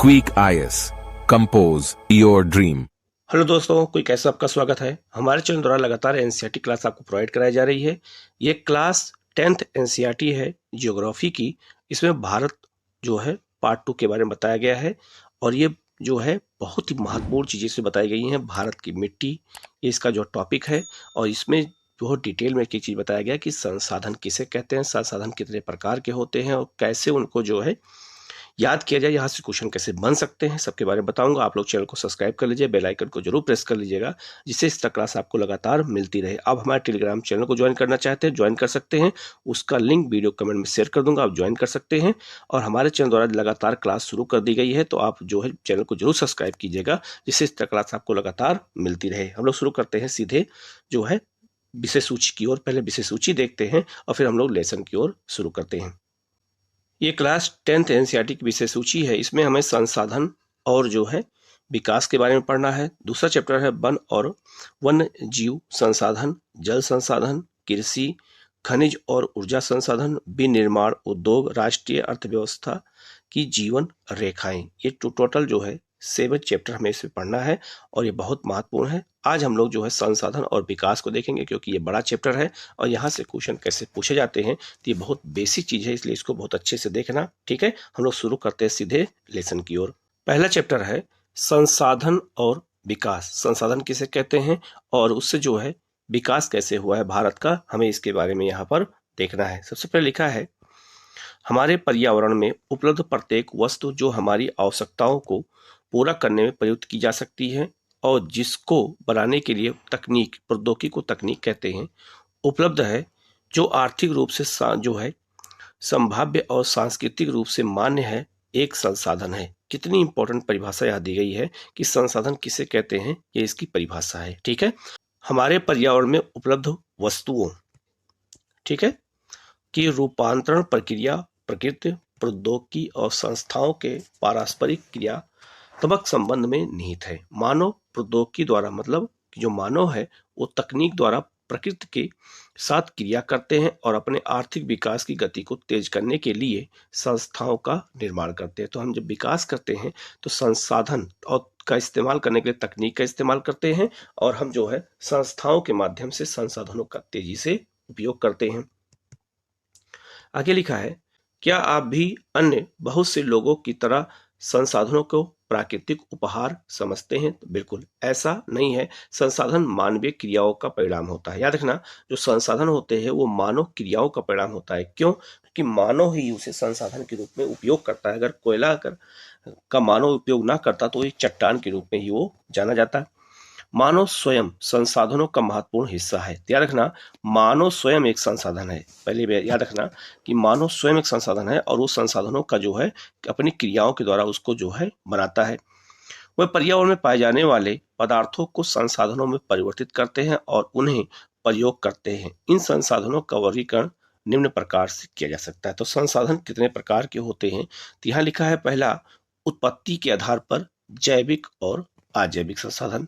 Quick IS. Compose your dream. Hello दोस्तों, कोई कैसे आपका स्वागत है। हमारे चैनल द्वारा लगातार एनसीईआरटी क्लास आपको प्रोवाइड कराई जा रही है। ये क्लास 10th एनसीईआरटी है ज्योग्राफी की। इसमें भारत जो है पार्ट 2 के बारे में बताया गया है और ये जो है बहुत ही महत्वपूर्ण चीज़ें इसमें बताई गई हैं। भारत की मिट्टी, ये इसका जो टॉपिक है और इसमें बहुत डिटेल में एक चीज़ बताया गया कि संसाधन किसे कहते हैं, संसाधन कितने प्रकार के होते हैं और कैसे उनको जो है याद किया जाए, यहाँ से क्वेश्चन कैसे बन सकते हैं, सबके बारे में बताऊंगा। आप लोग चैनल को सब्सक्राइब कर लीजिए, बेल आइकन को जरूर प्रेस कर लीजिएगा, जिससे इस तरह क्लास आपको लगातार मिलती रहे। आप हमारे टेलीग्राम चैनल को ज्वाइन करना चाहते हैं, ज्वाइन कर सकते हैं। उसका लिंक वीडियो कमेंट में शेयर कर दूंगा, आप ज्वाइन कर सकते हैं। और हमारे चैनल द्वारा लगातार क्लास शुरू कर दी गई है, तो आप जो है चैनल को जरूर सब्सक्राइब कीजिएगा, जिससे इस तरह क्लास आपको लगातार मिलती रहे। हम लोग शुरू करते हैं सीधे जो है विषय सूची की ओर। पहले विषय सूची देखते हैं और फिर हम लोग लेसन की ओर शुरू करते हैं। ये क्लास 10th एनसीईआरटी की विषय सूची है। इसमें हमें संसाधन और जो है विकास के बारे में पढ़ना है। दूसरा चैप्टर है वन और वन्य जीव संसाधन, जल संसाधन, कृषि, खनिज और ऊर्जा संसाधन, विनिर्माण उद्योग, राष्ट्रीय अर्थव्यवस्था की जीवन रेखाएं। ये टोटल जो है 7 चैप्टर हमें इसमें पढ़ना है और ये बहुत महत्वपूर्ण है। आज हम लोग जो है संसाधन और विकास को देखेंगे, क्योंकि ये बड़ा चैप्टर है और यहाँ से क्वेश्चन कैसे पूछे जाते हैं, तो ये बहुत बेसिक चीज है, इसलिए इसको बहुत अच्छे से देखना। ठीक है, हम लोग शुरू करते हैं सीधे लेसन की ओर। पहला चैप्टर है संसाधन और विकास। संसाधन किसे कहते हैं और उससे जो है विकास कैसे हुआ है भारत का, हमें इसके बारे में यहाँ पर देखना है। सबसे पहले लिखा है, हमारे पर्यावरण में उपलब्ध प्रत्येक वस्तु जो हमारी आवश्यकताओं को पूरा करने में प्रयुक्त की जा सकती है और जिसको बनाने के लिए तकनीक, प्रौद्योगिकी को तकनीक कहते हैं, उपलब्ध है, जो आर्थिक रूप से जो है संभाव्य और सांस्कृतिक रूप से मान्य है, एक संसाधन है। कितनी इंपॉर्टेंट परिभाषा यहाँ दी गई है कि संसाधन किसे कहते हैं, ये इसकी परिभाषा है। ठीक है, हमारे पर्यावरण में उपलब्ध वस्तुओं, ठीक है, की रूपांतरण प्रक्रिया प्रकृति, प्रौद्योगिकी और संस्थाओं के पारस्परिक क्रियात्मक संबंध में निहित है। मानव प्रौद्योगिकी द्वारा, मतलब जो मानव है वो तकनीक द्वारा प्रकृति के साथ क्रिया करते हैं और अपने आर्थिक विकास की गति को तेज करने के लिए संस्थाओं का निर्माण करते हैं। तो हम जब विकास करते हैं तो संसाधन और का इस्तेमाल करने के लिए तकनीक का इस्तेमाल करते हैं और हम जो है संस्थाओं के माध्यम से संसाधनों का तेजी से उपयोग करते हैं। आगे लिखा है, क्या आप भी अन्य बहुत से लोगों की तरह संसाधनों को प्राकृतिक उपहार समझते हैं? तो बिल्कुल ऐसा नहीं है। संसाधन मानवीय क्रियाओं का परिणाम होता है। याद रखना, जो संसाधन होते हैं वो मानव क्रियाओं का परिणाम होता है। क्यों? क्योंकि मानव ही उसे संसाधन के रूप में उपयोग करता है। अगर कोयला का मानव उपयोग ना करता तो ये चट्टान के रूप में ही वो जाना जाता। मानव स्वयं संसाधनों का महत्वपूर्ण हिस्सा है। याद रखना, मानव स्वयं एक संसाधन है। पहले याद रखना कि मानव स्वयं एक संसाधन है और उस संसाधनों का जो है अपनी क्रियाओं के द्वारा उसको जो है बनाता है। वह पर्यावरण में पाए जाने वाले पदार्थों को संसाधनों में परिवर्तित करते हैं और उन्हें प्रयोग करते हैं। इन संसाधनों का वर्गीकरण निम्न प्रकार से किया जा सकता है। तो संसाधन कितने प्रकार के होते हैं? तो यहाँ लिखा है, पहला, उत्पत्ति के आधार पर जैविक और अजैविक संसाधन।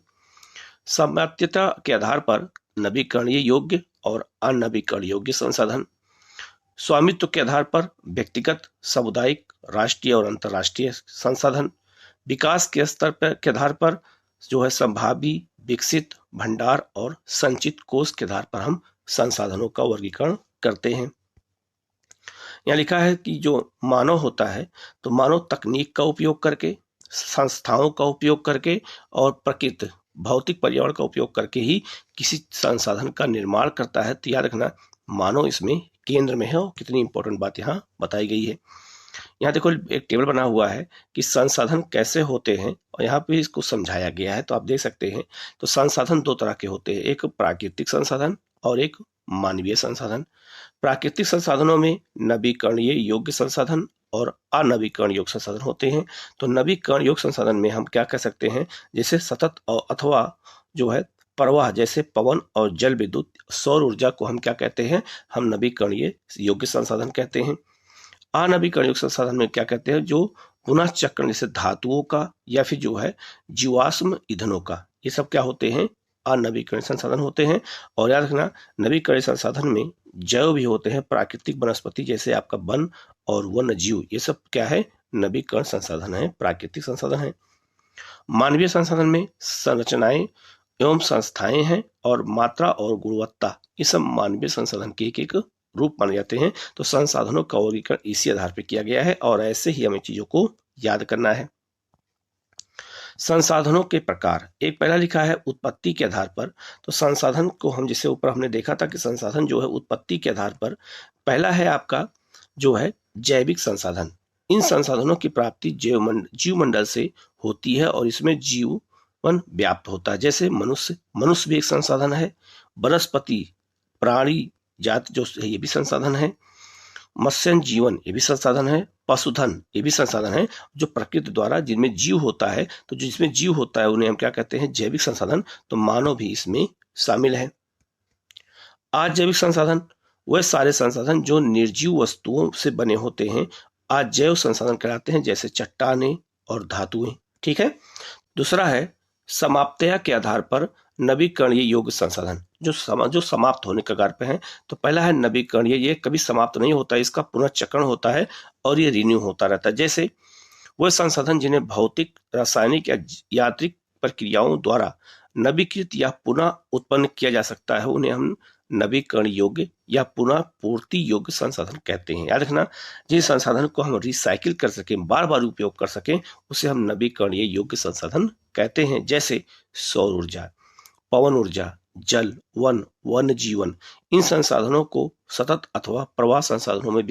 सामान्यता के आधार पर नवीकरणीय योग्य और अनवीकरण योग्य संसाधन। स्वामित्व के आधार पर व्यक्तिगत, सामुदायिक, राष्ट्रीय और अंतर्राष्ट्रीय संसाधन। विकास के स्तर पर के आधार पर जो है संभावी, विकसित, भंडार और संचित कोष के आधार पर हम संसाधनों का वर्गीकरण करते हैं। यहाँ लिखा है कि जो मानव होता है तो मानव तकनीक का उपयोग करके, संस्थाओं का उपयोग करके और प्रकृति, भौतिक पर्यावरण का उपयोग करके ही किसी संसाधन का निर्माण करता है। तो याद रखना, मानव इसमें केंद्र में है और कितनी इंपॉर्टेंट बात यहाँ बताई गई है। यहाँ देखो एक टेबल बना हुआ है कि संसाधन कैसे होते हैं और यहाँ पे इसको समझाया गया है, तो आप देख सकते हैं। तो संसाधन दो तरह के होते हैं, एक प्राकृतिक संसाधन और एक मानवीय संसाधन। प्राकृतिक संसाधनों में नवीकरणीय योग्य संसाधन और अनवीकरण योग्य संसाधन होते हैं। तो नवीकरण योग्य संसाधन में हम क्या कह सकते हैं, जैसे सतत और अथवा जो है प्रवाह, जैसे पवन और जल विद्युत, सौर ऊर्जा को हम क्या कहते हैं, हम नवीकरणीय योग्य संसाधन कहते हैं। अनवीकरण योग्य संसाधन में क्या कहते हैं, जो पुनः चक्रण, जैसे धातुओं का या फिर जो है जीवाश्म ईंधनों का, ये सब क्या होते हैं, अनवीकरण संसाधन होते हैं। और याद रखना, नवीकरण संसाधन में जैव भी होते हैं, प्राकृतिक वनस्पति जैसे आपका वन और वन्य जीव, ये सब क्या है, नवीकरण संसाधन है, प्राकृतिक संसाधन है। मानवीय संसाधन में संरचनाएं एवं संस्थाएं हैं और मात्रा और गुणवत्ता, ये सब मानवीय संसाधन के एक एक रूप माने जाते हैं। तो संसाधनों का वर्गीकरण इसी आधार पर किया गया है और ऐसे ही हमें चीजों को याद करना है। संसाधनों के प्रकार, एक पहला लिखा है उत्पत्ति के आधार पर। तो संसाधन को हम जैसे ऊपर हमने देखा था कि संसाधन जो है उत्पत्ति के आधार पर, पहला है आपका जो है जैविक संसाधन। इन संसाधनों की प्राप्ति जीवमंडल से होती है और इसमें जीवन व्याप्त होता है। जैसे मनुष्य भी एक संसाधन है, वनस्पति प्राणी जाति जो है ये भी संसाधन है, मत्स्य जीवन ये भी संसाधन है, पशुधन ये भी संसाधन है जो प्रकृति द्वारा जिनमें जीव होता है। तो जिसमें जीव होता है उन्हें हम क्या कहते हैं, जैविक संसाधन। तो मानव भी इसमें शामिल है। अजैविक संसाधन वह सारे संसाधन जो निर्जीव वस्तुओं से बने होते हैं अजैव संसाधन कहलाते हैं, जैसे चट्टानें और धातुएं। ठीक है। दूसरा है समाप्तया के आधार पर नवीकरणीय योग्य संसाधन, जो समाप्त होने के कगार पे है। तो पहला है नवीकरणीय, ये कभी समाप्त नहीं होता, इसका पुनर्चक्रण होता है और ये रिन्यू होता रहता है। जैसे वह संसाधन जिन्हें भौतिक, रासायनिक या यांत्रिक प्रक्रियाओं द्वारा नवीकृत या पुनः उत्पन्न किया जा सकता है, उन्हें हम नवीकरण योग्य या पुनः पूर्ति योग्य संसाधन कहते हैं। याद रखना, जिस संसाधन को हम रिसाइकिल कर सकें, बार बार उपयोग कर सकें, उसे हम नवीकरणीय योग्य संसाधन कहते हैं। जैसे सौर ऊर्जा, पवन ऊर्जा, जल, वन जीवन, इन संसाधनों को सतत अथवा प्रवाह संसाधनों में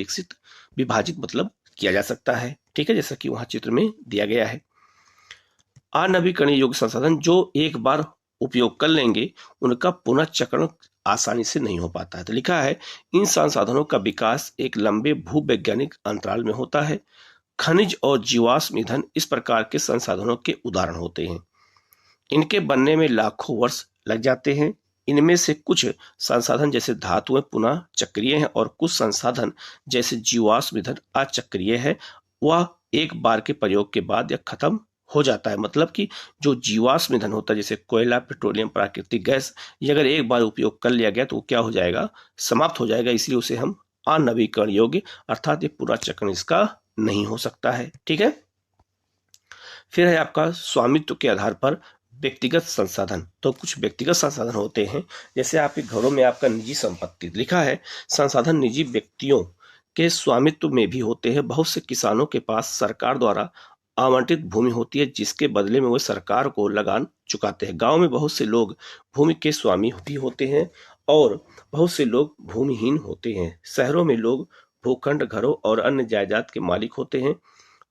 विभाजित मतलब किया जा सकता है। ठीक है, जैसा कि वहां चित्र में दिया गया है। अनवीकरणीय योग्य संसाधन जो एक बार उपयोग कर लेंगे, उनका पुनर्चक्रण आसानी से नहीं हो पाता है। तो लिखा है इन संसाधनों का विकास एक लंबे भूवैज्ञानिक अंतराल में होता है। खनिज और जीवाश्म ईंधन इस प्रकार के संसाधनों के उदाहरण होते हैं। इनके बनने में लाखों वर्ष लग जाते हैं। इनमें से कुछ संसाधन जैसे धातुएं पुनः चक्रीय हैं और कुछ संसाधन जैसे जीवाश्म ईंधन अचक्रीय है, वह एक बार के प्रयोग के बाद यह खत्म हो जाता है। मतलब कि जो जीवाश्म ईंधन होता है जैसे कोयला, पेट्रोलियम, प्राकृतिक गैस, ये अगर एक बार उपयोग कर लिया गया तो वो क्या हो जाएगा, समाप्त हो जाएगा। इसलिए उसे हम अनवीकरण योग्य अर्थात ये पूरा चक्रण इसका नहीं हो सकता है। ठीक है। फिर है आपका स्वामित्व के आधार पर व्यक्तिगत संसाधन। तो कुछ व्यक्तिगत संसाधन होते हैं, जैसे आपके घरों में आपका निजी संपत्ति, लिखा है संसाधन निजी व्यक्तियों के स्वामित्व में भी होते हैं। बहुत से किसानों के पास सरकार द्वारा आवंटित भूमि होती है, जिसके बदले में वो सरकार को लगान चुकाते हैं। गांव में बहुत से लोग भूमि के स्वामी भी होते हैं और बहुत से लोग भूमिहीन होते हैं। शहरों में लोग भूखंड, घरों और अन्य जायदाद के मालिक होते हैं।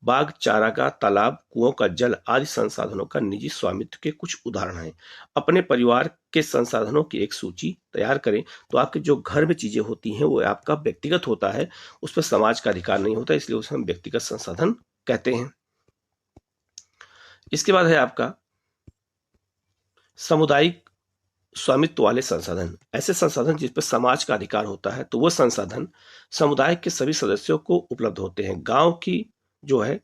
बाग, चारागाह, तालाब, कुओं का जल आदि संसाधनों का निजी स्वामित्व के कुछ उदाहरण हैं। अपने परिवार के संसाधनों की एक सूची तैयार करें। तो आपके जो घर में चीजें होती हैं वो आपका व्यक्तिगत होता है, उस पर समाज का अधिकार नहीं होता, इसलिए उसे हम व्यक्तिगत संसाधन कहते हैं। इसके बाद है आपका सामुदायिक स्वामित्व वाले संसाधन। ऐसे संसाधन जिस पर समाज का अधिकार होता है, तो वह संसाधन समुदाय के सभी सदस्यों को उपलब्ध होते हैं। गांव की जो है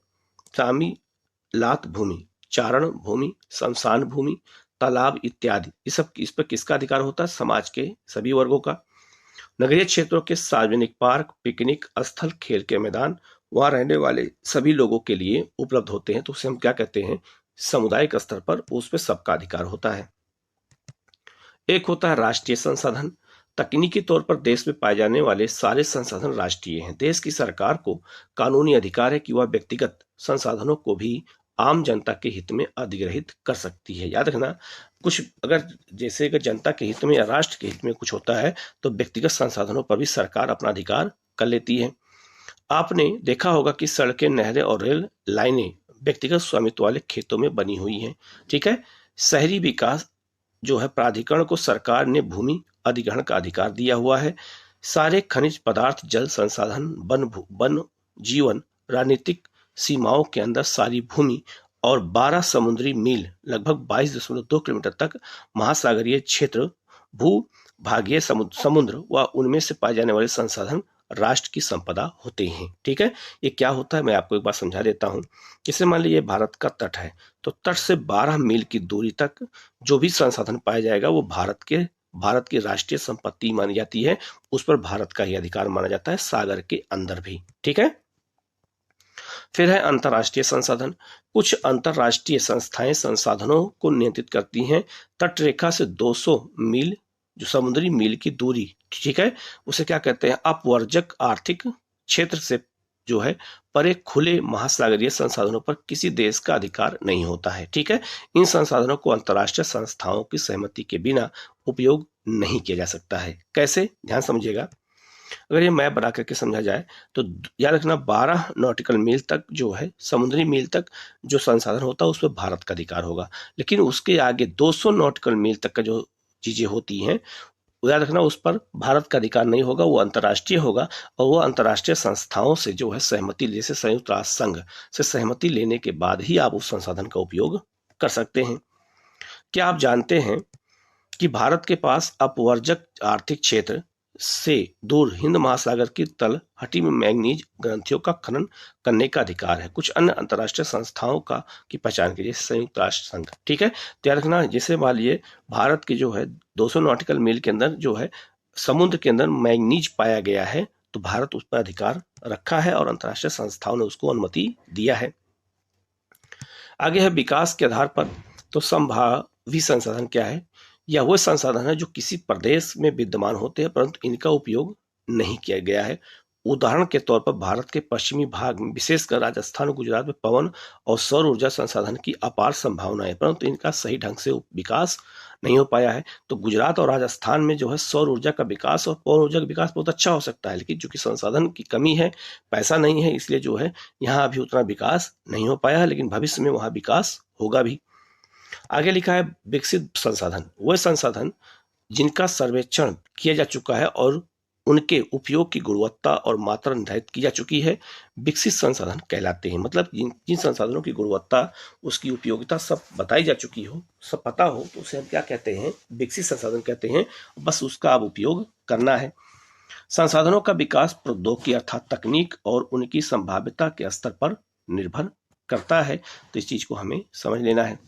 सामी लात भूमि, चारण भूमि, शमशान भूमि, तालाब इत्यादि, इस पर किसका अधिकार होता है, समाज के सभी वर्गों का। नगरीय क्षेत्रों के सार्वजनिक पार्क, पिकनिक स्थल, खेल के मैदान वहां रहने वाले सभी लोगों के लिए उपलब्ध होते हैं। तो उसे हम क्या कहते हैं, सामुदायिक स्तर पर उस पर सबका अधिकार होता है। एक होता है राष्ट्रीय संसाधन। तकनीकी तौर पर देश में पाए जाने वाले सारे संसाधन राष्ट्रीय हैं। देश की सरकार को कानूनी अधिकार है कि वह व्यक्तिगत संसाधनों को भी आम जनता के हित में अधिग्रहित कर सकती है। याद रखना, कुछ अगर जैसे कि जनता के हित में या राष्ट्र के हित में कुछ होता है तो व्यक्तिगत संसाधनों पर भी सरकार अपना अधिकार कर लेती है। आपने देखा होगा कि सड़कें, नहरें और रेल लाइनें व्यक्तिगत स्वामित्व वाले खेतों में बनी हुई हैं। ठीक है। शहरी विकास जो है प्राधिकरण को सरकार ने भूमि अधिग्रहण का अधिकार दिया हुआ है। सारे खनिज पदार्थ, जल संसाधन, वन जीवन, राजनीतिक सीमाओं के अंदर सारी भूमि और 12 समुद्री मील लगभग 22.2 किलोमीटर तक महासागरीय क्षेत्र, भूभागीय समुद्र व उनमें से पाए जाने वाले संसाधन राष्ट्र की संपदा होते हैं। ठीक है। ये क्या होता है मैं आपको एक बार समझा देता हूं। जैसे मान लीजिए भारत का तट है, तो तट से 12 मील की दूरी तक जो भी संसाधन पाया जाएगा वो भारत की राष्ट्रीय संपत्ति मानी जाती है। उस पर भारत का ही अधिकार माना जाता है, सागर के अंदर भी। ठीक है। फिर है अंतर्राष्ट्रीय संसाधन। कुछ अंतर्राष्ट्रीय संस्थाएं संसाधनों को नियंत्रित करती हैं। तटरेखा से 200 मील, जो समुद्री मील की दूरी, ठीक है, उसे क्या कहते हैं, अपवर्जक आर्थिक क्षेत्र से जो है परे खुले महासागरीय संसाधनों पर किसी देश का अधिकार नहीं होता है। ठीक है, इन संसाधनों को अंतर्राष्ट्रीय संस्थाओं की सहमति के बिना उपयोग नहीं किया जा सकता है। कैसे, ध्यान समझिएगा। अगर ये मैप बना करके समझा जाए तो याद रखना, 12 नॉटिकल मील तक जो है, समुद्री मील तक जो संसाधन होता है उस पर भारत का अधिकार होगा। लेकिन उसके आगे 200 नॉटिकल मील तक का जो चीजें होती हैं, याद रखना, उस पर भारत का अधिकार नहीं होगा, वो अंतर्राष्ट्रीय होगा। और वो अंतर्राष्ट्रीय संस्थाओं से जो है सहमति, जैसे संयुक्त राष्ट्र संघ से सहमति लेने के बाद ही आप उस संसाधन का उपयोग कर सकते हैं। क्या आप जानते हैं कि भारत के पास अपवर्जक आर्थिक क्षेत्र से दूर हिंद महासागर की तलहटी में मैंगनीज ग्रंथियों का खनन करने का अधिकार है। कुछ अन्य अंतर्राष्ट्रीय संस्थाओं का की पहचान कीजिए, संयुक्त राष्ट्र संघ। ठीक है, तो याद रखना, जैसे मान लीजिए भारत के जो है 200 नॉटिकल मील के अंदर जो है समुद्र के अंदर मैंगनीज पाया गया है, तो भारत उस पर अधिकार रखा है और अंतर्राष्ट्रीय संस्थाओं ने उसको अनुमति दिया है। आगे है विकास के आधार पर। तो संभावी संसाधन क्या है? यह वो संसाधन है जो किसी प्रदेश में विद्यमान होते हैं परंतु इनका उपयोग नहीं किया गया है। उदाहरण के तौर पर भारत के पश्चिमी भाग में, विशेषकर राजस्थान और गुजरात में पवन और सौर ऊर्जा संसाधन की अपार संभावना है, परंतु इनका सही ढंग से विकास नहीं हो पाया है। तो गुजरात और राजस्थान में जो है सौर ऊर्जा का विकास और पवन ऊर्जा का विकास बहुत अच्छा हो सकता है, लेकिन चूंकि संसाधन की कमी है, पैसा नहीं है, इसलिए जो है यहाँ अभी उतना विकास नहीं हो पाया है, लेकिन भविष्य में वहाँ विकास होगा भी। आगे लिखा है विकसित संसाधन, वह संसाधन जिनका सर्वेक्षण किया जा चुका है और उनके उपयोग की गुणवत्ता और मात्रा निर्धारित की जा चुकी है, विकसित संसाधन कहलाते हैं। मतलब जिन संसाधनों की गुणवत्ता, उसकी उपयोगिता सब बताई जा चुकी हो, सब पता हो, तो उसे हम क्या कहते हैं, विकसित संसाधन कहते हैं। बस उसका अब उपयोग करना है। संसाधनों का विकास प्रौद्योगिकी अर्थात तकनीक और उनकी संभाव्यता के स्तर पर निर्भर करता है, तो इस चीज को हमें समझ लेना है।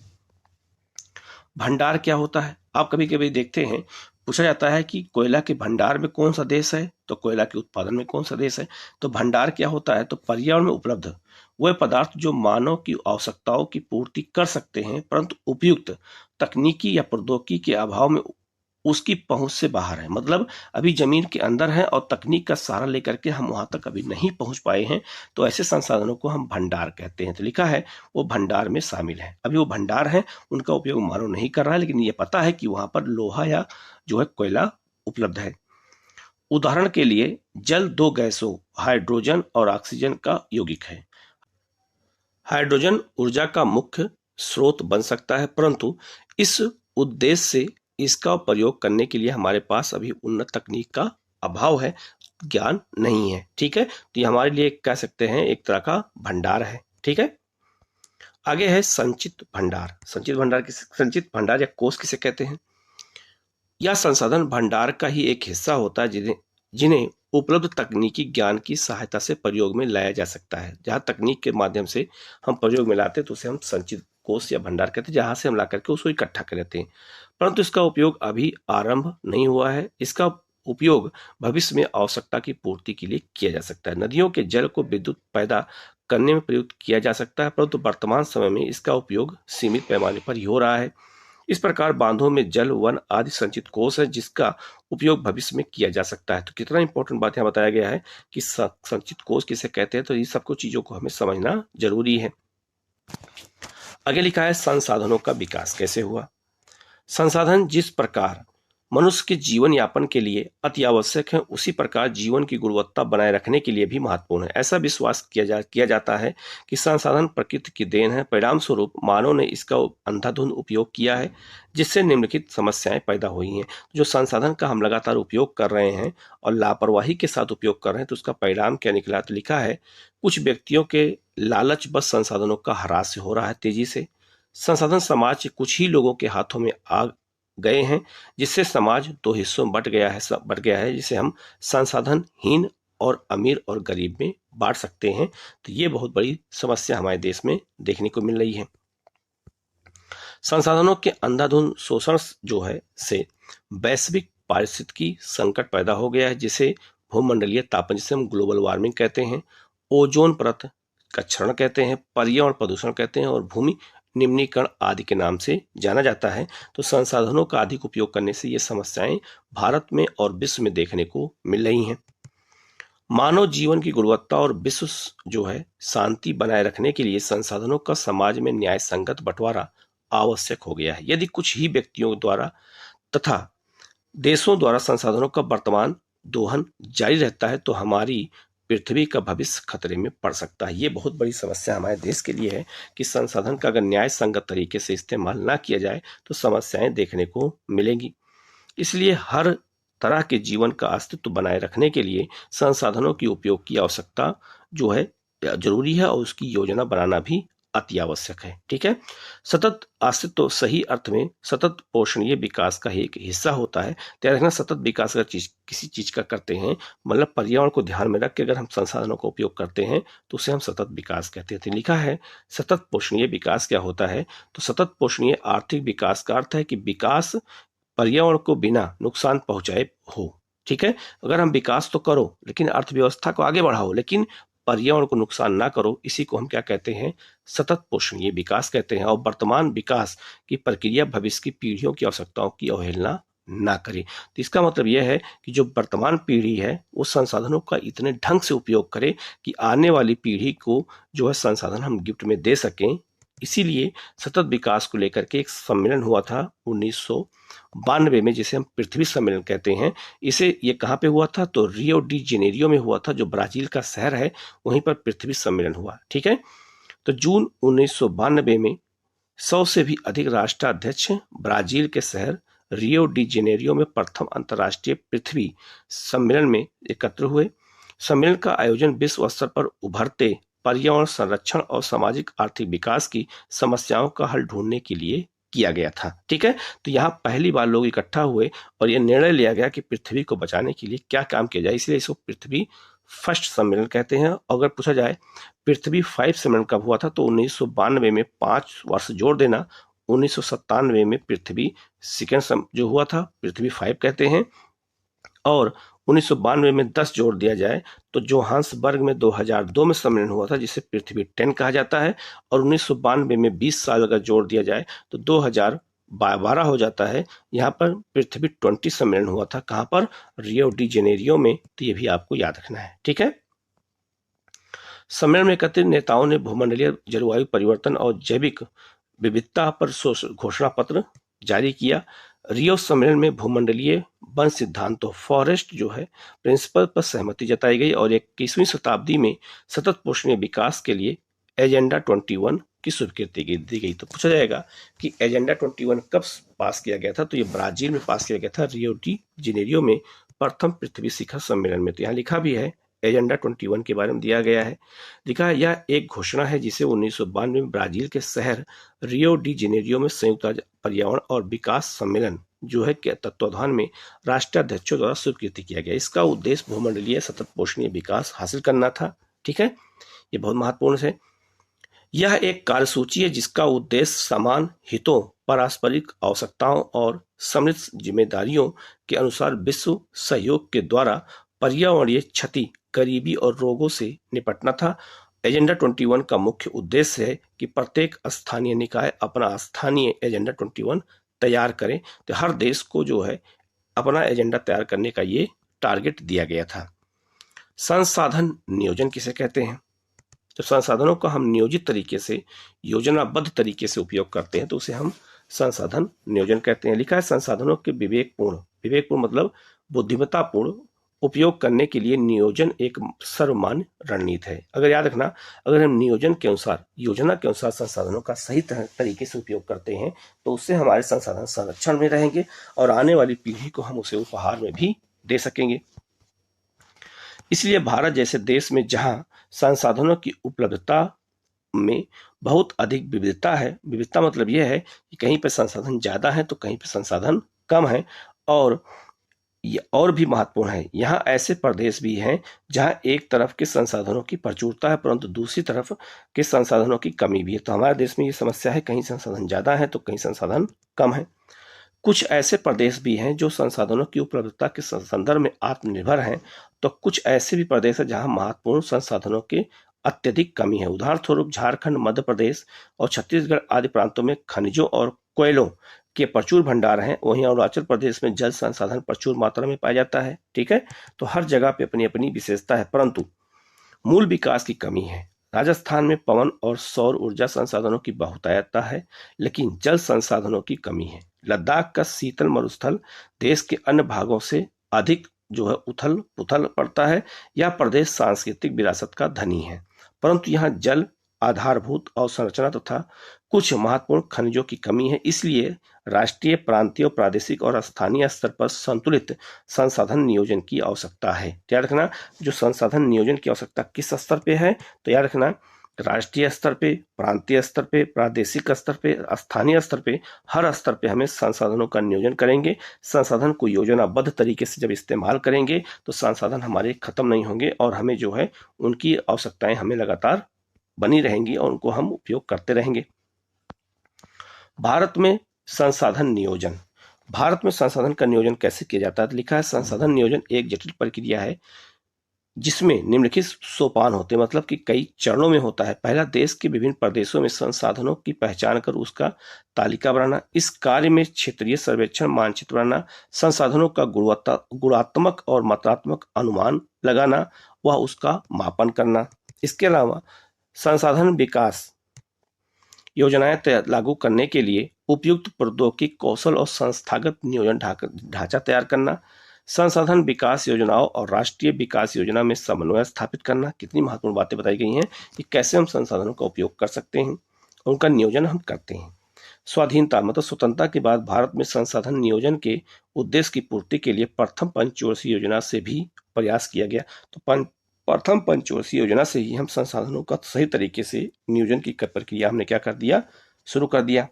भंडार क्या होता है? आप कभी कभी देखते हैं, पूछा जाता है कि कोयला के भंडार में कौन सा देश है, तो कोयला के उत्पादन में कौन सा देश है। तो भंडार क्या होता है? तो पर्यावरण में उपलब्ध वह पदार्थ जो मानव की आवश्यकताओं की पूर्ति कर सकते हैं परंतु उपयुक्त तकनीकी या प्रौद्योगिकी के अभाव में उसकी पहुंच से बाहर है। मतलब अभी जमीन के अंदर है और तकनीक का सहारा लेकर के हम वहां तक अभी नहीं पहुंच पाए हैं, तो ऐसे संसाधनों को हम भंडार कहते हैं। तो लिखा है वो भंडार में शामिल है। अभी वो भंडार है, उनका उपयोग मानव नहीं कर रहा है, लेकिन ये पता है कि वहां पर लोहा या जो है कोयला उपलब्ध है। उदाहरण के लिए जल दो गैसों हाइड्रोजन और ऑक्सीजन का यौगिक है। हाइड्रोजन ऊर्जा का मुख्य स्रोत बन सकता है, परंतु इस उद्देश्य से इसका प्रयोग करने के लिए हमारे पास अभी उन्नत तकनीक का अभाव है, ज्ञान नहीं है। ठीक है, तो ये हमारे लिए कह सकते हैं एक तरह का भंडार है। ठीक है, आगे है संचित भंडार। संचित भंडार या कोष किसे कहते हैं? यह संसाधन भंडार का ही एक हिस्सा होता है जिन्हें उपलब्ध तकनीकी ज्ञान की सहायता से प्रयोग में लाया जा सकता है। जहां तकनीक के माध्यम से हम प्रयोग में लाते हैं तो उसे हम संचित कोष या भंडार कहते हैं, जहां से हम ला करके उसको इकट्ठा कर लेते हैं, परंतु इसका उपयोग अभी आरंभ नहीं हुआ है। इसका उपयोग भविष्य में आवश्यकता की पूर्ति के लिए किया जा सकता है। नदियों के जल को विद्युत पैदा करने में प्रयुक्त किया जा सकता है, परंतु वर्तमान समय में इसका उपयोग सीमित पैमाने पर ही हो रहा है। इस प्रकार बांधों में जल, वन आदि संचित कोष है जिसका उपयोग भविष्य में किया जा सकता है। तो कितना इंपॉर्टेंट बात यहाँ बताया गया है कि संचित कोष किसे कहते हैं, तो ये सब कुछ चीजों को हमें समझना जरूरी है। आगे लिखा है संसाधनों का विकास कैसे हुआ। संसाधन जिस प्रकार मनुष्य के जीवन यापन के लिए अति आवश्यक है, उसी प्रकार जीवन की गुणवत्ता बनाए रखने के लिए भी महत्वपूर्ण है। ऐसा विश्वास किया जाता है कि संसाधन प्रकृति की देन है, परिणाम स्वरूप मानव ने इसका अंधाधुंध उपयोग किया है, जिससे निम्नलिखित समस्याएं पैदा हुई हैं। जो संसाधन का हम लगातार उपयोग कर रहे हैं और लापरवाही के साथ उपयोग कर रहे हैं, तो उसका परिणाम क्या निकला? तो लिखा है कुछ व्यक्तियों के लालच बस संसाधनों का ह्रास हो रहा है तेजी से। संसाधन समाज के कुछ ही लोगों के हाथों में आ गए हैं, जिससे समाज दो हिस्सों में बट गया है, जिसे हम संसाधनहीन और अमीर और गरीब में बांट सकते हैं। तो ये बहुत बड़ी समस्या हमारे देश में देखने को मिल रही है। संसाधनों के अंधाधुंध शोषण जो है से वैश्विक पारिस्थितिकी संकट पैदा हो गया है, जिसे भूमंडलीय तापन, जिसे हम ग्लोबल वार्मिंग कहते हैं, ओजोन परत का क्षरण कहते हैं, पर्यावरण प्रदूषण कहते हैं और भूमि निम्नीकरण आदि के नाम से जाना जाता है। तो संसाधनों का अधिक उपयोग करने से ये समस्याएं भारत में और विश्व में देखने को मिल रही हैं। मानव जीवन की गुणवत्ता और विश्व जो है शांति बनाए रखने के लिए संसाधनों का समाज में न्याय संगत बंटवारा आवश्यक हो गया है। यदि कुछ ही व्यक्तियों द्वारा तथा देशों द्वारा संसाधनों का वर्तमान दोहन जारी रहता है तो हमारी पृथ्वी का भविष्य खतरे में पड़ सकता है। ये बहुत बड़ी समस्या हमारे देश के लिए है कि संसाधन का अगर न्याय संगत तरीके से इस्तेमाल ना किया जाए तो समस्याएं देखने को मिलेंगी। इसलिए हर तरह के जीवन का अस्तित्व बनाए रखने के लिए संसाधनों की उपयोग की आवश्यकता जो है जरूरी है और उसकी योजना बनाना भी अति आवश्यक है। ठीक है, सतत अस्तित्व सही अर्थ में सतत पोषणीय विकास का एक हिस्सा होता है। तो रखना सतत विकास अगर किसी चीज का करते हैं, मतलब पर्यावरण को ध्यान में रख के अगर हम संसाधनों का उपयोग करते हैं तो उसे हम सतत विकास कहते हैं। तो लिखा है सतत पोषणीय विकास क्या होता है, तो सतत पोषणीय आर्थिक विकास का अर्थ है कि विकास पर्यावरण को बिना नुकसान पहुंचाए हो। ठीक है, अगर हम विकास तो करो लेकिन अर्थव्यवस्था को आगे बढ़ाओ लेकिन पर्यावरण को नुकसान ना करो, इसी को हम क्या कहते हैं, सतत पोषणीय विकास कहते हैं। और वर्तमान विकास की प्रक्रिया भविष्य की पीढ़ियों की आवश्यकताओं की अवहेलना ना करे। तो इसका मतलब यह है कि जो वर्तमान पीढ़ी है वो संसाधनों का इतने ढंग से उपयोग करे कि आने वाली पीढ़ी को जो है संसाधन हम गिफ्ट में दे सकें। इसीलिए सतत विकास को लेकर के एक सम्मेलन हुआ था 1992 में, जिसे हम पृथ्वी सम्मेलन कहते हैं। इसे ये कहाँ पे हुआ था, तो रियो डी जेनेरियो में हुआ था, जो ब्राजील का शहर है, वहीं पर पृथ्वी सम्मेलन हुआ। ठीक है, तो जून 1992 में 100 से भी अधिक राष्ट्राध्यक्ष ब्राजील के शहर रियो डी जेनेरियो में प्रथम अंतर्राष्ट्रीय पृथ्वी सम्मेलन में एकत्र हुए। सम्मेलन का आयोजन विश्व स्तर पर उभरते पर्यावरण संरक्षण और सामाजिक आर्थिक विकास की समस्याओं का हल ढूंढने के लिए किया गया था। ठीक है, तो यहाँ पहली बार लोग इकट्ठा हुए और यह निर्णय लिया गया कि पृथ्वी को बचाने के लिए क्या काम किया जाए, इसलिए इसको पृथ्वी फर्स्ट सम्मेलन कहते हैं। अगर पूछा जाए पृथ्वी 5 सम्मेलन कब हुआ था, तो 1992 में 5 वर्ष जोड़ देना, 1997 में पृथ्वी सेकेंड जो हुआ था पृथ्वी 5 कहते हैं, और 1992 में 10 जोड़ दिया जाए तो जोहान्सबर्ग में 2002 में सम्मेलन हुआ था जिसे पृथ्वी 10 कहा जाता है, और 1992 में 20 साल अगर जोड़ दिया जाए तो 2012 हो जाता है। यहाँ पर पृथ्वी 20 सम्मेलन हुआ था, कहाँ पर, रियो डी जेनेरियो में। तो ये भी आपको याद रखना है। ठीक है, सम्मेलन में एकत्रित नेताओं ने भूमंडलीय जलवायु परिवर्तन और जैविक विविधता पर घोषणा पत्र जारी किया। रियो सम्मेलन में भूमंडलीय वन सिद्धांतों फॉरेस्ट जो है प्रिंसिपल पर सहमति जताई गई और 21वीं शताब्दी में सतत पोषणीय विकास के लिए एजेंडा 21 की स्वीकृति दी गई। तो पूछा जाएगा कि एजेंडा 21 कब पास किया गया था, तो ये ब्राजील में पास किया गया था, रियो डी जेनेरियो में प्रथम पृथ्वी शिखर सम्मेलन में। तो यहाँ लिखा भी है एजेंडा 21 के बारे में दिया गया है। लिखा है यह एक घोषणा है जिसे 1992 में ब्राजील के शहर रियो डी जेनेरियो में संयुक्त पर्यावरण और विकास सम्मेलन जो है के तत्वाधान में राष्ट्राध्यक्षों द्वारा स्वीकृति किया गया। इसका उद्देश्य भूमंडलीय सतत पोषणीय विकास हासिल करना था। ठीक है, ये बहुत महत्वपूर्ण है। यह एक कार्यसूची है जिसका उद्देश्य समान हितों, पारस्परिक आवश्यकताओं और सम्मिलित जिम्मेदारियों के अनुसार विश्व सहयोग के द्वारा पर्यावरणीय क्षति, गरीबी और रोगों से निपटना था। एजेंडा 21 का मुख्य उद्देश्य है कि प्रत्येक स्थानीय निकाय अपना स्थानीय एजेंडा 21 तैयार करें। तो हर देश को जो है अपना एजेंडा तैयार करने का ये टारगेट दिया गया था। संसाधन नियोजन किसे कहते हैं, तो संसाधनों का हम नियोजित तरीके से, योजनाबद्ध तरीके से उपयोग करते हैं तो उसे हम संसाधन नियोजन कहते हैं। लिखा है संसाधनों के विवेकपूर्ण मतलब बुद्धिमत्तापूर्ण उपयोग करने के लिए नियोजन एक सर्वमान्य रणनीति है। अगर याद रखना, अगर हम नियोजन के अनुसार, योजना के अनुसार संसाधनों का सही तरीके से उपयोग करते हैं तो उससे हमारे संसाधन संरक्षण में रहेंगे और आने वाली पीढ़ी को हम उसे उपहार में भी दे सकेंगे। इसलिए भारत जैसे देश में जहां संसाधनों की उपलब्धता में बहुत अधिक विविधता है, विविधता मतलब यह है कि कहीं पर संसाधन ज्यादा है तो कहीं पर संसाधन कम है, और ये और भी महत्वपूर्ण है, यहाँ ऐसे प्रदेश भी हैं जहाँ एक तरफ के संसाधनों की प्रचुरता है परंतु दूसरी तरफ के संसाधनों की कमी भी है। तो हमारे देश में ये समस्या है, कहीं संसाधन ज्यादा है तो कहीं संसाधन कम है। कुछ ऐसे प्रदेश भी हैं जो संसाधनों की उपलब्धता के संदर्भ में आत्मनिर्भर हैं, तो कुछ ऐसे भी प्रदेश हैं जहाँ महत्वपूर्ण संसाधनों के अत्यधिक कमी है। उदाहरण स्वरूप झारखंड, मध्य प्रदेश और छत्तीसगढ़ आदि प्रांतों में खनिजों और कोयलों के प्रचुर भंडार हैं। वहीं अरुणाचल प्रदेश में जल संसाधन प्रचुर मात्रा में पाया जाता है। ठीक है, तो हर जगह पे अपनी अपनी विशेषता है, परंतु मूल विकास की कमी है। राजस्थान में पवन और सौर ऊर्जा संसाधनों की बहुतायत है, लेकिन जल संसाधनों की कमी है। लद्दाख का शीतल मरुस्थल देश के अन्य भागों से अधिक जो है उथल पुथल पड़ता है। यह प्रदेश सांस्कृतिक विरासत का धनी है, परंतु यहाँ जल, आधारभूत अवसंरचना तथा कुछ महत्वपूर्ण खनिजों की कमी है। इसलिए राष्ट्रीय, प्रांतीय, प्रादेशिक और स्थानीय स्तर पर संतुलित संसाधन नियोजन की आवश्यकता है। याद रखना, जो संसाधन नियोजन की आवश्यकता किस स्तर पे है, तो याद रखना राष्ट्रीय स्तर पे, प्रांतीय स्तर पे, प्रादेशिक स्तर पे, स्थानीय स्तर पे, हर स्तर पे हमें संसाधनों का नियोजन करेंगे। संसाधन को योजनाबद्ध तरीके से जब इस्तेमाल करेंगे तो संसाधन हमारे खत्म नहीं होंगे और हमें जो है उनकी आवश्यकताएं हमें लगातार बनी रहेंगी और उनको हम उपयोग करते रहेंगे। भारत में संसाधन नियोजन, भारत में संसाधन का नियोजन कैसे किया जाता है? तो लिखा है संसाधन नियोजन एक जटिल प्रक्रिया है जिसमें निम्नलिखित सोपान होते हैं, मतलब कि कई चरणों में होता है। पहला, देश के विभिन्न प्रदेशों में संसाधनों की पहचान कर उसका तालिका बनाना। इस कार्य में क्षेत्रीय सर्वेक्षण, मानचित्र बनाना, संसाधनों का गुणात्मक और मात्रात्मक अनुमान लगाना, वह उसका मापन करना। इसके अलावा संसाधन विकास योजनाएं लागू करने के लिए उपयुक्त प्रौद्योगिकी, कौशल और संस्थागत नियोजन ढांचा तैयार करना। संसाधन विकास योजनाओं और राष्ट्रीय विकास योजना में समन्वय स्थापित करना। कितनी महत्वपूर्ण बातें बताई गई हैं कि कैसे हम संसाधनों का उपयोग कर सकते हैं, उनका नियोजन हम करते हैं। स्वाधीनता मतलब स्वतंत्रता के बाद भारत में संसाधन नियोजन के उद्देश्य की पूर्ति के लिए प्रथम पंचवर्षीय योजना से भी प्रयास किया गया। तो प्रथम पंचवर्षीय योजना से ही हम संसाधनों का सही तरीके से नियोजन की प्रक्रिया हमने क्या कर दिया, शुरू कर दिया।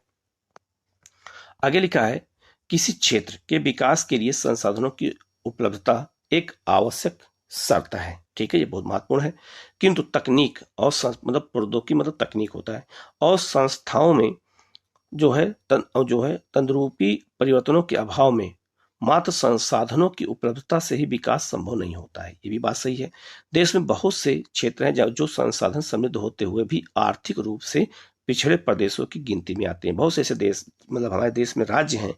आगे लिखा है किसी क्षेत्र के विकास के लिए संसाधनों की उपलब्धता एक आवश्यक शर्त है। ठीक है, ये बहुत महत्वपूर्ण है, किंतु तकनीक और मतलब प्रौद्योगिकी मतलब तकनीक होता है और संस्थाओं में जो है तंद्रूपी परिवर्तनों के अभाव में मात्र संसाधनों की उपलब्धता से ही विकास संभव नहीं होता है। ये भी बात सही है। देश में बहुत से क्षेत्र हैं जो संसाधन समृद्ध होते हुए भी आर्थिक रूप से पिछड़े प्रदेशों की गिनती में आते हैं। बहुत से ऐसे देश, मतलब हमारे देश में राज्य हैं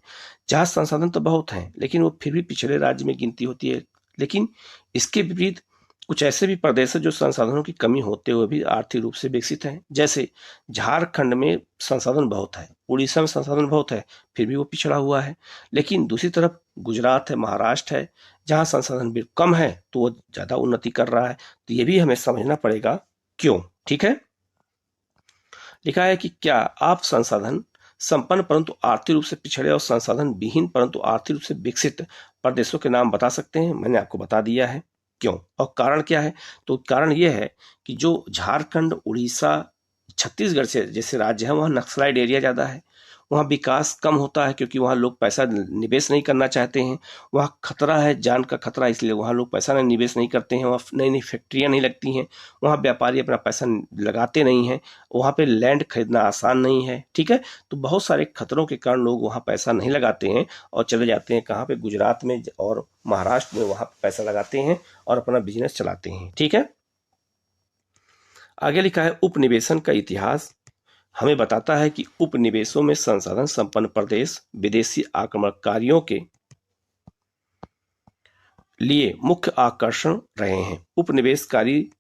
जहाँ संसाधन तो बहुत हैं लेकिन वो फिर भी पिछड़े राज्य में गिनती होती है। लेकिन इसके विपरीत कुछ ऐसे भी प्रदेश हैं जो संसाधनों की कमी होते हुए भी आर्थिक रूप से विकसित हैं। जैसे झारखंड में संसाधन बहुत है, उड़ीसा में संसाधन बहुत है, फिर भी वो पिछड़ा हुआ है। लेकिन दूसरी तरफ गुजरात है, महाराष्ट्र है, जहाँ संसाधन भी कम है तो वो ज्यादा उन्नति कर रहा है। तो ये भी हमें समझना पड़ेगा क्यों। ठीक है, लिखा है कि क्या आप संसाधन संपन्न परंतु आर्थिक रूप से पिछड़े और संसाधन विहीन परंतु आर्थिक रूप से विकसित प्रदेशों के नाम बता सकते हैं? मैंने आपको बता दिया है क्यों और कारण क्या है। तो कारण यह है कि जो झारखंड, उड़ीसा, छत्तीसगढ़ से जैसे राज्य है वहाँ नक्सलाइड एरिया ज़्यादा है, वहाँ विकास कम होता है क्योंकि वहाँ लोग पैसा निवेश नहीं करना चाहते हैं। वहाँ खतरा है, जान का खतरा, इसलिए वहाँ लोग पैसा नहीं निवेश नहीं करते हैं। वहाँ नई नई फैक्ट्रियाँ नहीं लगती हैं, वहाँ व्यापारी अपना पैसा लगाते नहीं हैं, वहाँ पे लैंड खरीदना आसान नहीं है। ठीक है, तो बहुत सारे खतरों के कारण लोग वहाँ पैसा नहीं लगाते हैं और चले जाते हैं कहाँ पे, गुजरात में और महाराष्ट्र में, वहाँ पैसा लगाते हैं और अपना बिजनेस चलाते हैं। ठीक है, आगे लिखा है उपनिवेशन का इतिहास हमें बताता है कि उपनिवेशों में संसाधन संपन्न प्रदेश विदेशी आक्रमणकारियों के लिए मुख्य आकर्षण रहे हैं। उपनिवेशकारी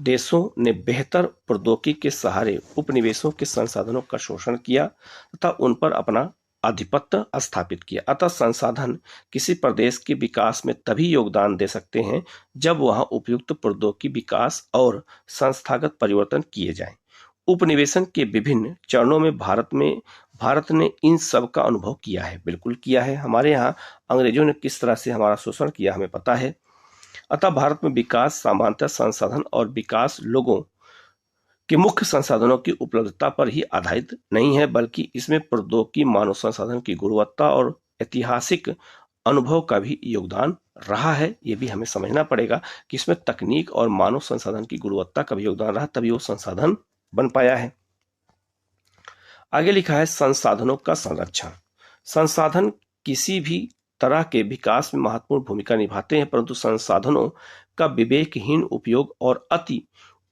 देशों ने बेहतर प्रौद्योगिकी के सहारे उपनिवेशों के संसाधनों का शोषण किया तथा उन पर अपना आधिपत्य स्थापित किया। अतः संसाधन किसी प्रदेश के विकास में तभी योगदान दे सकते हैं जब वहां उपयुक्त प्रौद्योगिकी विकास और संस्थागत परिवर्तन किए जाएं। उपनिवेशन के विभिन्न चरणों में भारत ने इन सब का अनुभव किया है, बिल्कुल किया है। हमारे यहाँ अंग्रेजों ने किस तरह से हमारा शोषण किया हमें पता है। अतः भारत में विकास सामान्यतः संसाधन और विकास लोगों के मुख्य संसाधनों की उपलब्धता पर ही आधारित नहीं है, बल्कि इसमें प्रौद्योगिकी, मानव संसाधन की गुणवत्ता और ऐतिहासिक अनुभव का भी योगदान रहा है। ये भी हमें समझना पड़ेगा कि इसमें तकनीक और मानव संसाधन की गुणवत्ता का भी योगदान रहा, तभी वो संसाधन बन पाया है। आगे लिखा है संसाधनों का संरक्षण। संसाधन किसी भी तरह के विकास में महत्वपूर्ण भूमिका निभाते हैं, परंतु संसाधनों का विवेकहीन उपयोग और अति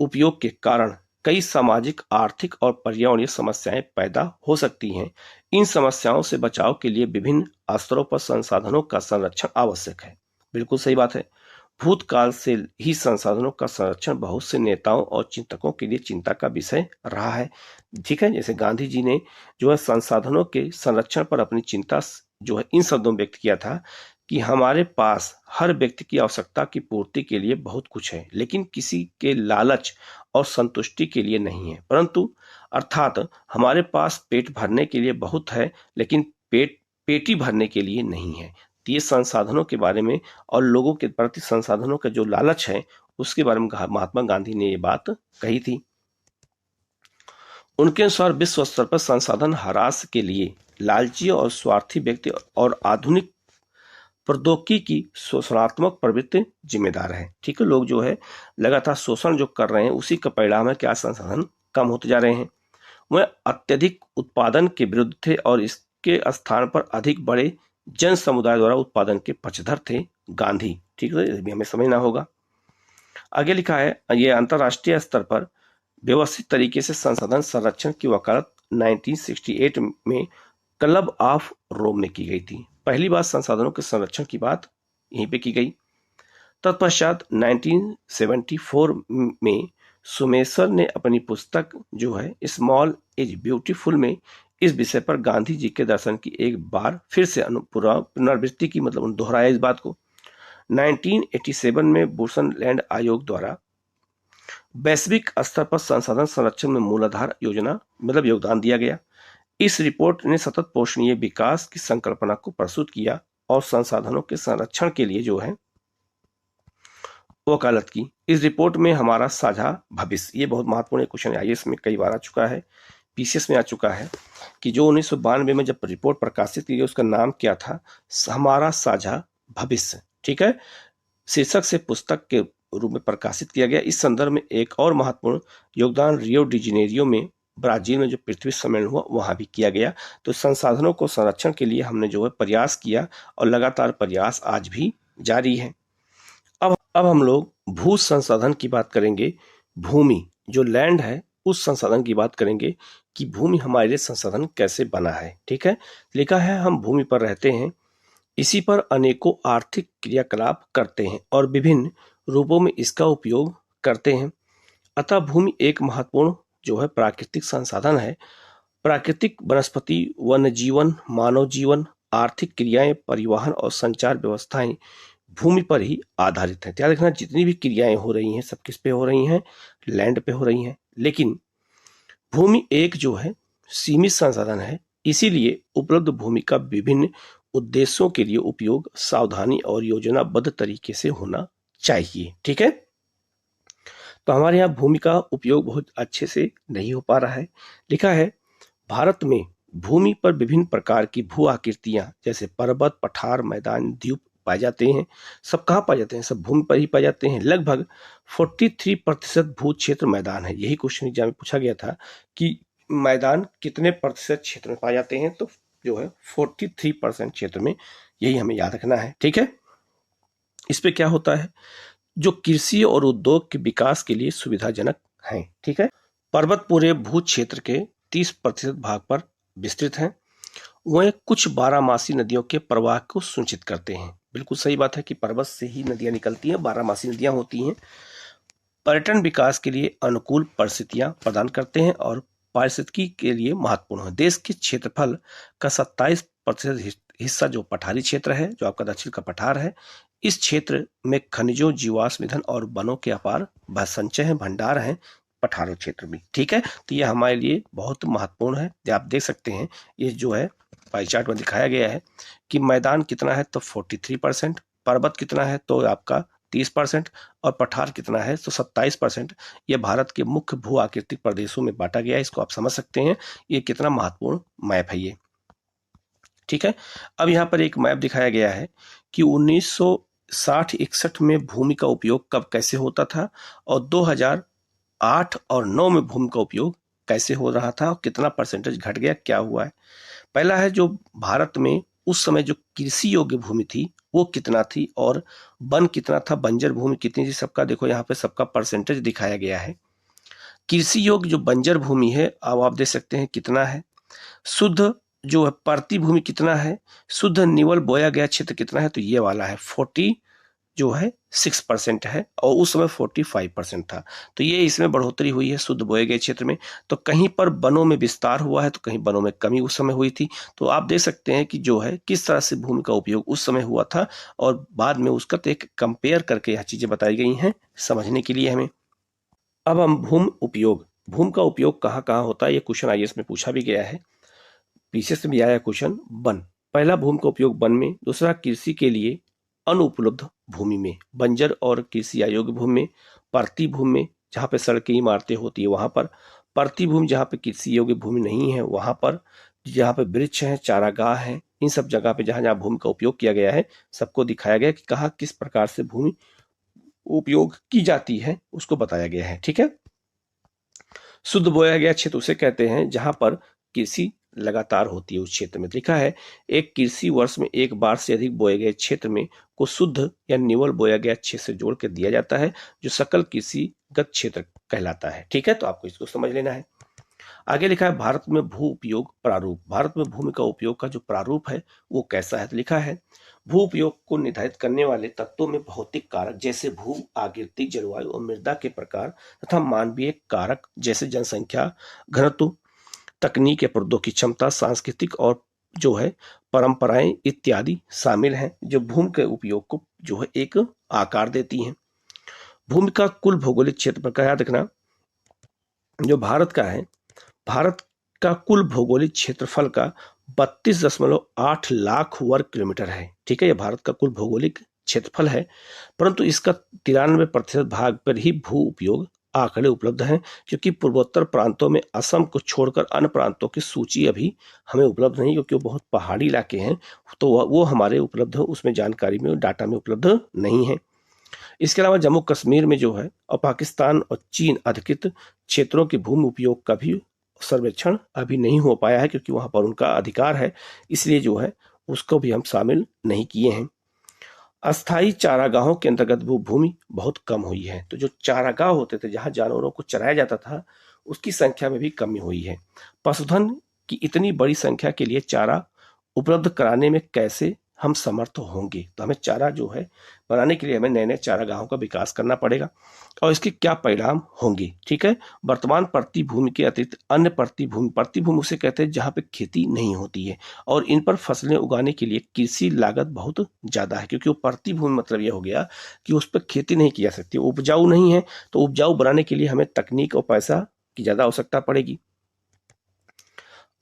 उपयोग के कारण कई सामाजिक, आर्थिक और पर्यावरणीय समस्याएं पैदा हो सकती हैं। इन समस्याओं से बचाव के लिए विभिन्न स्तरों पर संसाधनों का संरक्षण आवश्यक है। बिल्कुल सही बात है। भूतकाल से ही संसाधनों का संरक्षण बहुत से नेताओं और चिंतकों के लिए चिंता का विषय रहा है। ठीक है, जैसे गांधी जी ने जो है संसाधनों के संरक्षण पर अपनी चिंता जो है इन शब्दों में व्यक्त किया था कि हमारे पास हर व्यक्ति की आवश्यकता की पूर्ति के लिए बहुत कुछ है, लेकिन किसी के लालच और संतुष्टि के लिए नहीं है। परंतु अर्थात हमारे पास पेट भरने के लिए बहुत है, लेकिन पेटी भरने के लिए नहीं है। तो ये संसाधनों के बारे में और लोगों के प्रति संसाधनों का जो लालच है उसके बारे में महात्मा गांधी ने ये बात कही थी। उनके अनुसार विश्व स्तर पर संसाधन ह्रास के लिए लालची और स्वार्थी व्यक्ति और आधुनिक प्रौद्योगिकी की शोषणात्मक प्रवृत्ति जिम्मेदार है। ठीक है, लोग जो है लगातार शोषण जो कर रहे हैं उसी का परिणाम है क्या संसाधन कम होते जा रहे हैं। वह अत्यधिक उत्पादन के विरुद्ध थे और इसके स्थान पर अधिक बड़े जन समुदाय द्वारा उत्पादन के पक्षधर थे गांधी। ठीक है, भी हमें समझना होगा। आगे लिखा है, ये अंतरराष्ट्रीय स्तर पर व्यवस्थित तरीके से संसाधन संरक्षण की वकालत 1968 में क्लब ऑफ रोम में की गई थी। पहली बार संसाधनों के संरक्षण की बात यहीं पे की गई। तत्पश्चात 1974 में सुमेसर ने अपनी पुस्तक जो है स्मॉल इज ब्यूटीफुल में इस विषय पर गांधी जी के दर्शन की एक बार फिर से पुनरावृत्ति की, मतलब दोहराया इस बात को। 1987 में बुशनलैंड आयोग द्वारा वैश्विक स्तर पर संसाधन संरक्षण में मूलाधार योजना मतलब योगदान दिया गया। इस रिपोर्ट ने सतत पोषणीय विकास की संकल्पना को प्रस्तुत किया और संसाधनों के संरक्षण के लिए जो है वकालत की। इस रिपोर्ट में हमारा साझा भविष्य, ये बहुत महत्वपूर्ण क्वेश्चन आईएएस में कई बार आ चुका है, पीसीएस में आ चुका है कि जो 1992 में जब रिपोर्ट प्रकाशित की गई उसका नाम क्या था, हमारा साझा भविष्य। ठीक है, शीर्षक से पुस्तक के रूप में प्रकाशित किया गया। इस संदर्भ में एक और महत्वपूर्ण योगदान रियो डी जेनेरियो में ब्राजील में जो पृथ्वी सम्मेलन हुआ वहां भी किया गया। तो संसाधनों को संरक्षण के लिए हमने जो है प्रयास किया और लगातार प्रयास आज भी जारी है। अब हम लोग भू संसाधन की बात करेंगे। भूमि जो लैंड है उस संसाधन की बात करेंगे कि भूमि हमारे लिए संसाधन कैसे बना है। ठीक है, लिखा है हम भूमि पर रहते हैं, इसी पर अनेकों आर्थिक क्रियाकलाप करते हैं और विभिन्न रूपों में इसका उपयोग करते हैं। अतः भूमि एक महत्वपूर्ण जो है प्राकृतिक संसाधन है। प्राकृतिक वनस्पति, वन्य जीवन, मानव जीवन, आर्थिक क्रियाएं, परिवहन और संचार व्यवस्थाएं भूमि पर ही आधारित है। ध्यान रखना, जितनी भी क्रियाएं हो रही हैं सब किस पे हो रही हैं, लैंड पे हो रही हैं। लेकिन भूमि एक जो है सीमित संसाधन है, इसीलिए उपलब्ध भूमि का विभिन्न उद्देश्यों के लिए उपयोग सावधानी और योजनाबद्ध तरीके से होना चाहिए। ठीक है, तो हमारे यहाँ भूमि का उपयोग बहुत अच्छे से नहीं हो पा रहा है। लिखा है भारत में भूमि पर विभिन्न प्रकार की भू आकृतियां जैसे पर्वत, पठार, मैदान, द्वीप पाए जाते हैं। सब कहाँ पाए जाते हैं? सब भूमि पर ही पाए जाते हैं। लगभग 43% भू क्षेत्र मैदान है। यही क्वेश्चन एग्जाम में पूछा गया था कि मैदान कितने प्रतिशत क्षेत्र में पाए जाते हैं, तो जो है 43% क्षेत्र में, यही हमें याद रखना है। ठीक है, इस पे क्या होता है, जो कृषि और उद्योग के विकास के लिए सुविधाजनक है। ठीक है, पर्वत पूरे भू क्षेत्र के 30% भाग पर विस्तृत हैं। वह कुछ बारहमासी नदियों के प्रवाह को सुनिश्चित करते हैं। बिल्कुल सही बात है कि पर्वत से ही नदियां निकलती हैं, बारहमासी नदियां होती हैं। पर्यटन विकास के लिए अनुकूल परिस्थितियां प्रदान करते हैं और पारिस्थितिकी के लिए महत्वपूर्ण है। देश के क्षेत्रफल का 27% हिस्सा जो पठारी क्षेत्र है, जो आपका दक्षिण का पठार है, इस क्षेत्र में खनिजों, जीवाश्म ईंधन और वनों के अपार संचय है, भंडार है पठारों क्षेत्र में। ठीक है, तो ये हमारे लिए बहुत महत्वपूर्ण है। आप देख सकते हैं ये जो है पाई चार्ट में दिखाया गया है कि मैदान कितना है तो 43%, पर्वत कितना है तो आपका 30% और पठार कितना है तो 27%। ये भारत के मुख्य भू आकृतिक प्रदेशों में बांटा गया है। इसको आप समझ सकते हैं ये कितना महत्वपूर्ण मैप है ये। ठीक है, अब यहाँ पर एक मैप दिखाया गया है कि 1960-61 में भूमि का उपयोग कब कैसे होता था और 2008 और 9 में भूमि का उपयोग कैसे हो रहा था और कितना परसेंटेज घट गया, क्या हुआ है। पहला है जो भारत में उस समय जो कृषि योग्य भूमि थी वो कितना थी और वन कितना था, बंजर भूमि कितनी थी, सबका देखो यहाँ पे सबका परसेंटेज दिखाया गया है। कृषि योग्य जो बंजर भूमि है अब आप देख सकते हैं कितना है, शुद्ध जो है परती भूमि कितना है, शुद्ध निवल बोया गया क्षेत्र कितना है, तो ये वाला है 40 जो है 6% है और उस समय 45% था। तो ये इसमें बढ़ोतरी हुई है शुद्ध बोए गए क्षेत्र में। तो कहीं पर वनों में विस्तार हुआ है तो कहीं वनों में कमी उस समय हुई थी। तो आप देख सकते हैं कि जो है किस तरह से भूमि का उपयोग उस समय हुआ था और बाद में उसका तो एक कंपेयर करके यह चीजें बताई गई हैं समझने के लिए हमें। अब हम भूमि का उपयोग कहाँ कहाँ होता है, ये क्वेश्चन आईएएस में पूछा भी गया है, पीछे से भी आया क्वेश्चन। वन, पहला भूमि का उपयोग वन में, दूसरा कृषि के लिए अनुपलब्ध भूमि में, बंजर और कृषि अयोग्य भूमि में, परती भूमि में जहाँ पे सड़कें इमारतें होती है वहां पर, परती भूमि जहाँ पे कृषि योग्य भूमि नहीं है वहां पर, जहाँ पे वृक्ष हैं चारागाह हैं, इन सब जगह पे जहाँ जहाँ भूमि का उपयोग किया गया है सबको दिखाया गया कि कहाँ किस प्रकार से भूमि उपयोग की जाती है उसको बताया गया है। ठीक है, शुद्ध बोया गया क्षेत्र उसे कहते हैं जहां पर कृषि लगातार होती है। उस क्षेत्र में लिखा है एक कृषि वर्ष में एक बार से अधिक बोए गए क्षेत्र में को शुद्ध या निवल बोया गया क्षेत्र से जोड़ कर दिया जाता है जो सकल कृषिगत क्षेत्र कहलाता है। ठीक है, तो आपको इसको समझ लेना है। आगे लिखा है भारत में भू उपयोग प्रारूप, भारत में भूमि का उपयोग का जो प्रारूप है वो कैसा है, तो लिखा है भू उपयोग को निर्धारित करने वाले तत्वों में भौतिक कारक जैसे भू आकृति जलवायु और मृदा के प्रकार तथा मानवीय कारक जैसे जनसंख्या घनत्व तकनीक या प्रौद्योगिकी क्षमता सांस्कृतिक और जो है परंपराएं इत्यादि शामिल हैं जो भूमि के उपयोग को जो है एक आकार देती हैं। भूमि का कुल भौगोलिक क्षेत्र का याद रखना, जो भारत का है, भारत का कुल भौगोलिक क्षेत्रफल का 32.8 लाख वर्ग किलोमीटर है। ठीक है, यह भारत का कुल भौगोलिक क्षेत्रफल है, परंतु इसका 93% भाग पर ही भू उपयोग आंकड़े उपलब्ध हैं क्योंकि पूर्वोत्तर प्रांतों में असम को छोड़कर अन्य प्रांतों की सूची अभी हमें उपलब्ध नहीं, क्योंकि वो बहुत पहाड़ी इलाके हैं, तो वो हमारे उपलब्ध उसमें जानकारी में डाटा में उपलब्ध नहीं है। इसके अलावा जम्मू कश्मीर में जो है और पाकिस्तान और चीन अधिकृत क्षेत्रों के भूमि उपयोग का भी सर्वेक्षण अभी नहीं हो पाया है क्योंकि वहां पर उनका अधिकार है, इसलिए जो है उसको भी हम शामिल नहीं किए हैं। अस्थायी चारागाहों के अंतर्गत भूमि बहुत कम हुई है, तो जो चारागाह होते थे जहां जानवरों को चराया जाता था उसकी संख्या में भी कमी हुई है। पशुधन की इतनी बड़ी संख्या के लिए चारा उपलब्ध कराने में कैसे हम समर्थ होंगे, तो हमें चारा जो है बनाने के लिए हमें नए नए चारागाहों का विकास करना पड़ेगा और इसके क्या परिणाम होंगे। ठीक है, वर्तमान परती भूमि के अतिरिक्त अन्य परती भूमि उसे कहते हैं जहां पे खेती नहीं होती है और इन पर फसलें उगाने के लिए कृषि लागत बहुत ज्यादा है, क्योंकि वो परती भूमि मतलब यह हो गया कि उस पर खेती नहीं की जा सकती, उपजाऊ नहीं है, तो उपजाऊ बनाने के लिए हमें तकनीक और पैसा की ज्यादा आवश्यकता पड़ेगी।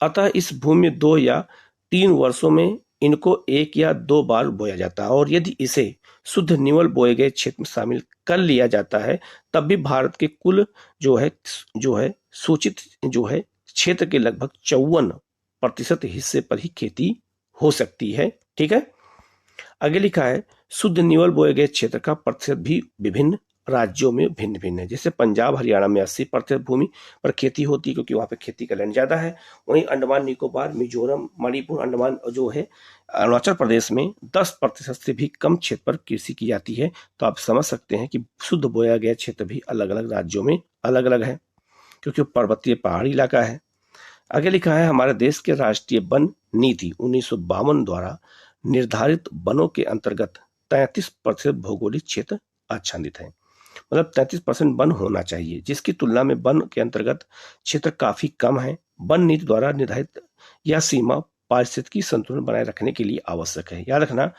अतः इस भूमि में 2 या 3 वर्षों में इनको 1 या 2 बार बोया जाता है और यदि इसे शुद्ध निवल बोए गए क्षेत्र में शामिल कर लिया जाता है तब भी भारत के कुल जो है सूचित जो है क्षेत्र के लगभग 54% हिस्से पर ही खेती हो सकती है। ठीक है, आगे लिखा है शुद्ध निवल बोए गए क्षेत्र का प्रतिशत भी विभिन्न राज्यों में भिन्न भिन्न है। जैसे पंजाब हरियाणा में 80% भूमि पर खेती होती है क्योंकि वहां पे खेती का लैंड ज्यादा है, वहीं अंडमान निकोबार मिजोरम मणिपुर अंडमान जो है अरुणाचल प्रदेश में 10% से भी कम क्षेत्र पर कृषि की जाती है। तो आप समझ सकते हैं कि शुद्ध बोया गया क्षेत्र भी अलग अलग राज्यों में अलग अलग है क्योंकि पर्वतीय पहाड़ी इलाका है। आगे लिखा है हमारे देश के राष्ट्रीय वन नीति 1952 द्वारा निर्धारित वनों के अंतर्गत 33% भौगोलिक क्षेत्र आच्छादित है, मतलब 33% वन होना चाहिए, जिसकी तुलना में वन के अंतर्गत क्षेत्र काफी कम है। वन नीति द्वारा निर्धारित यह सीमा पारिस्थितिकी संतुलन बनाए रखने के लिए आवश्यक है। याद रखना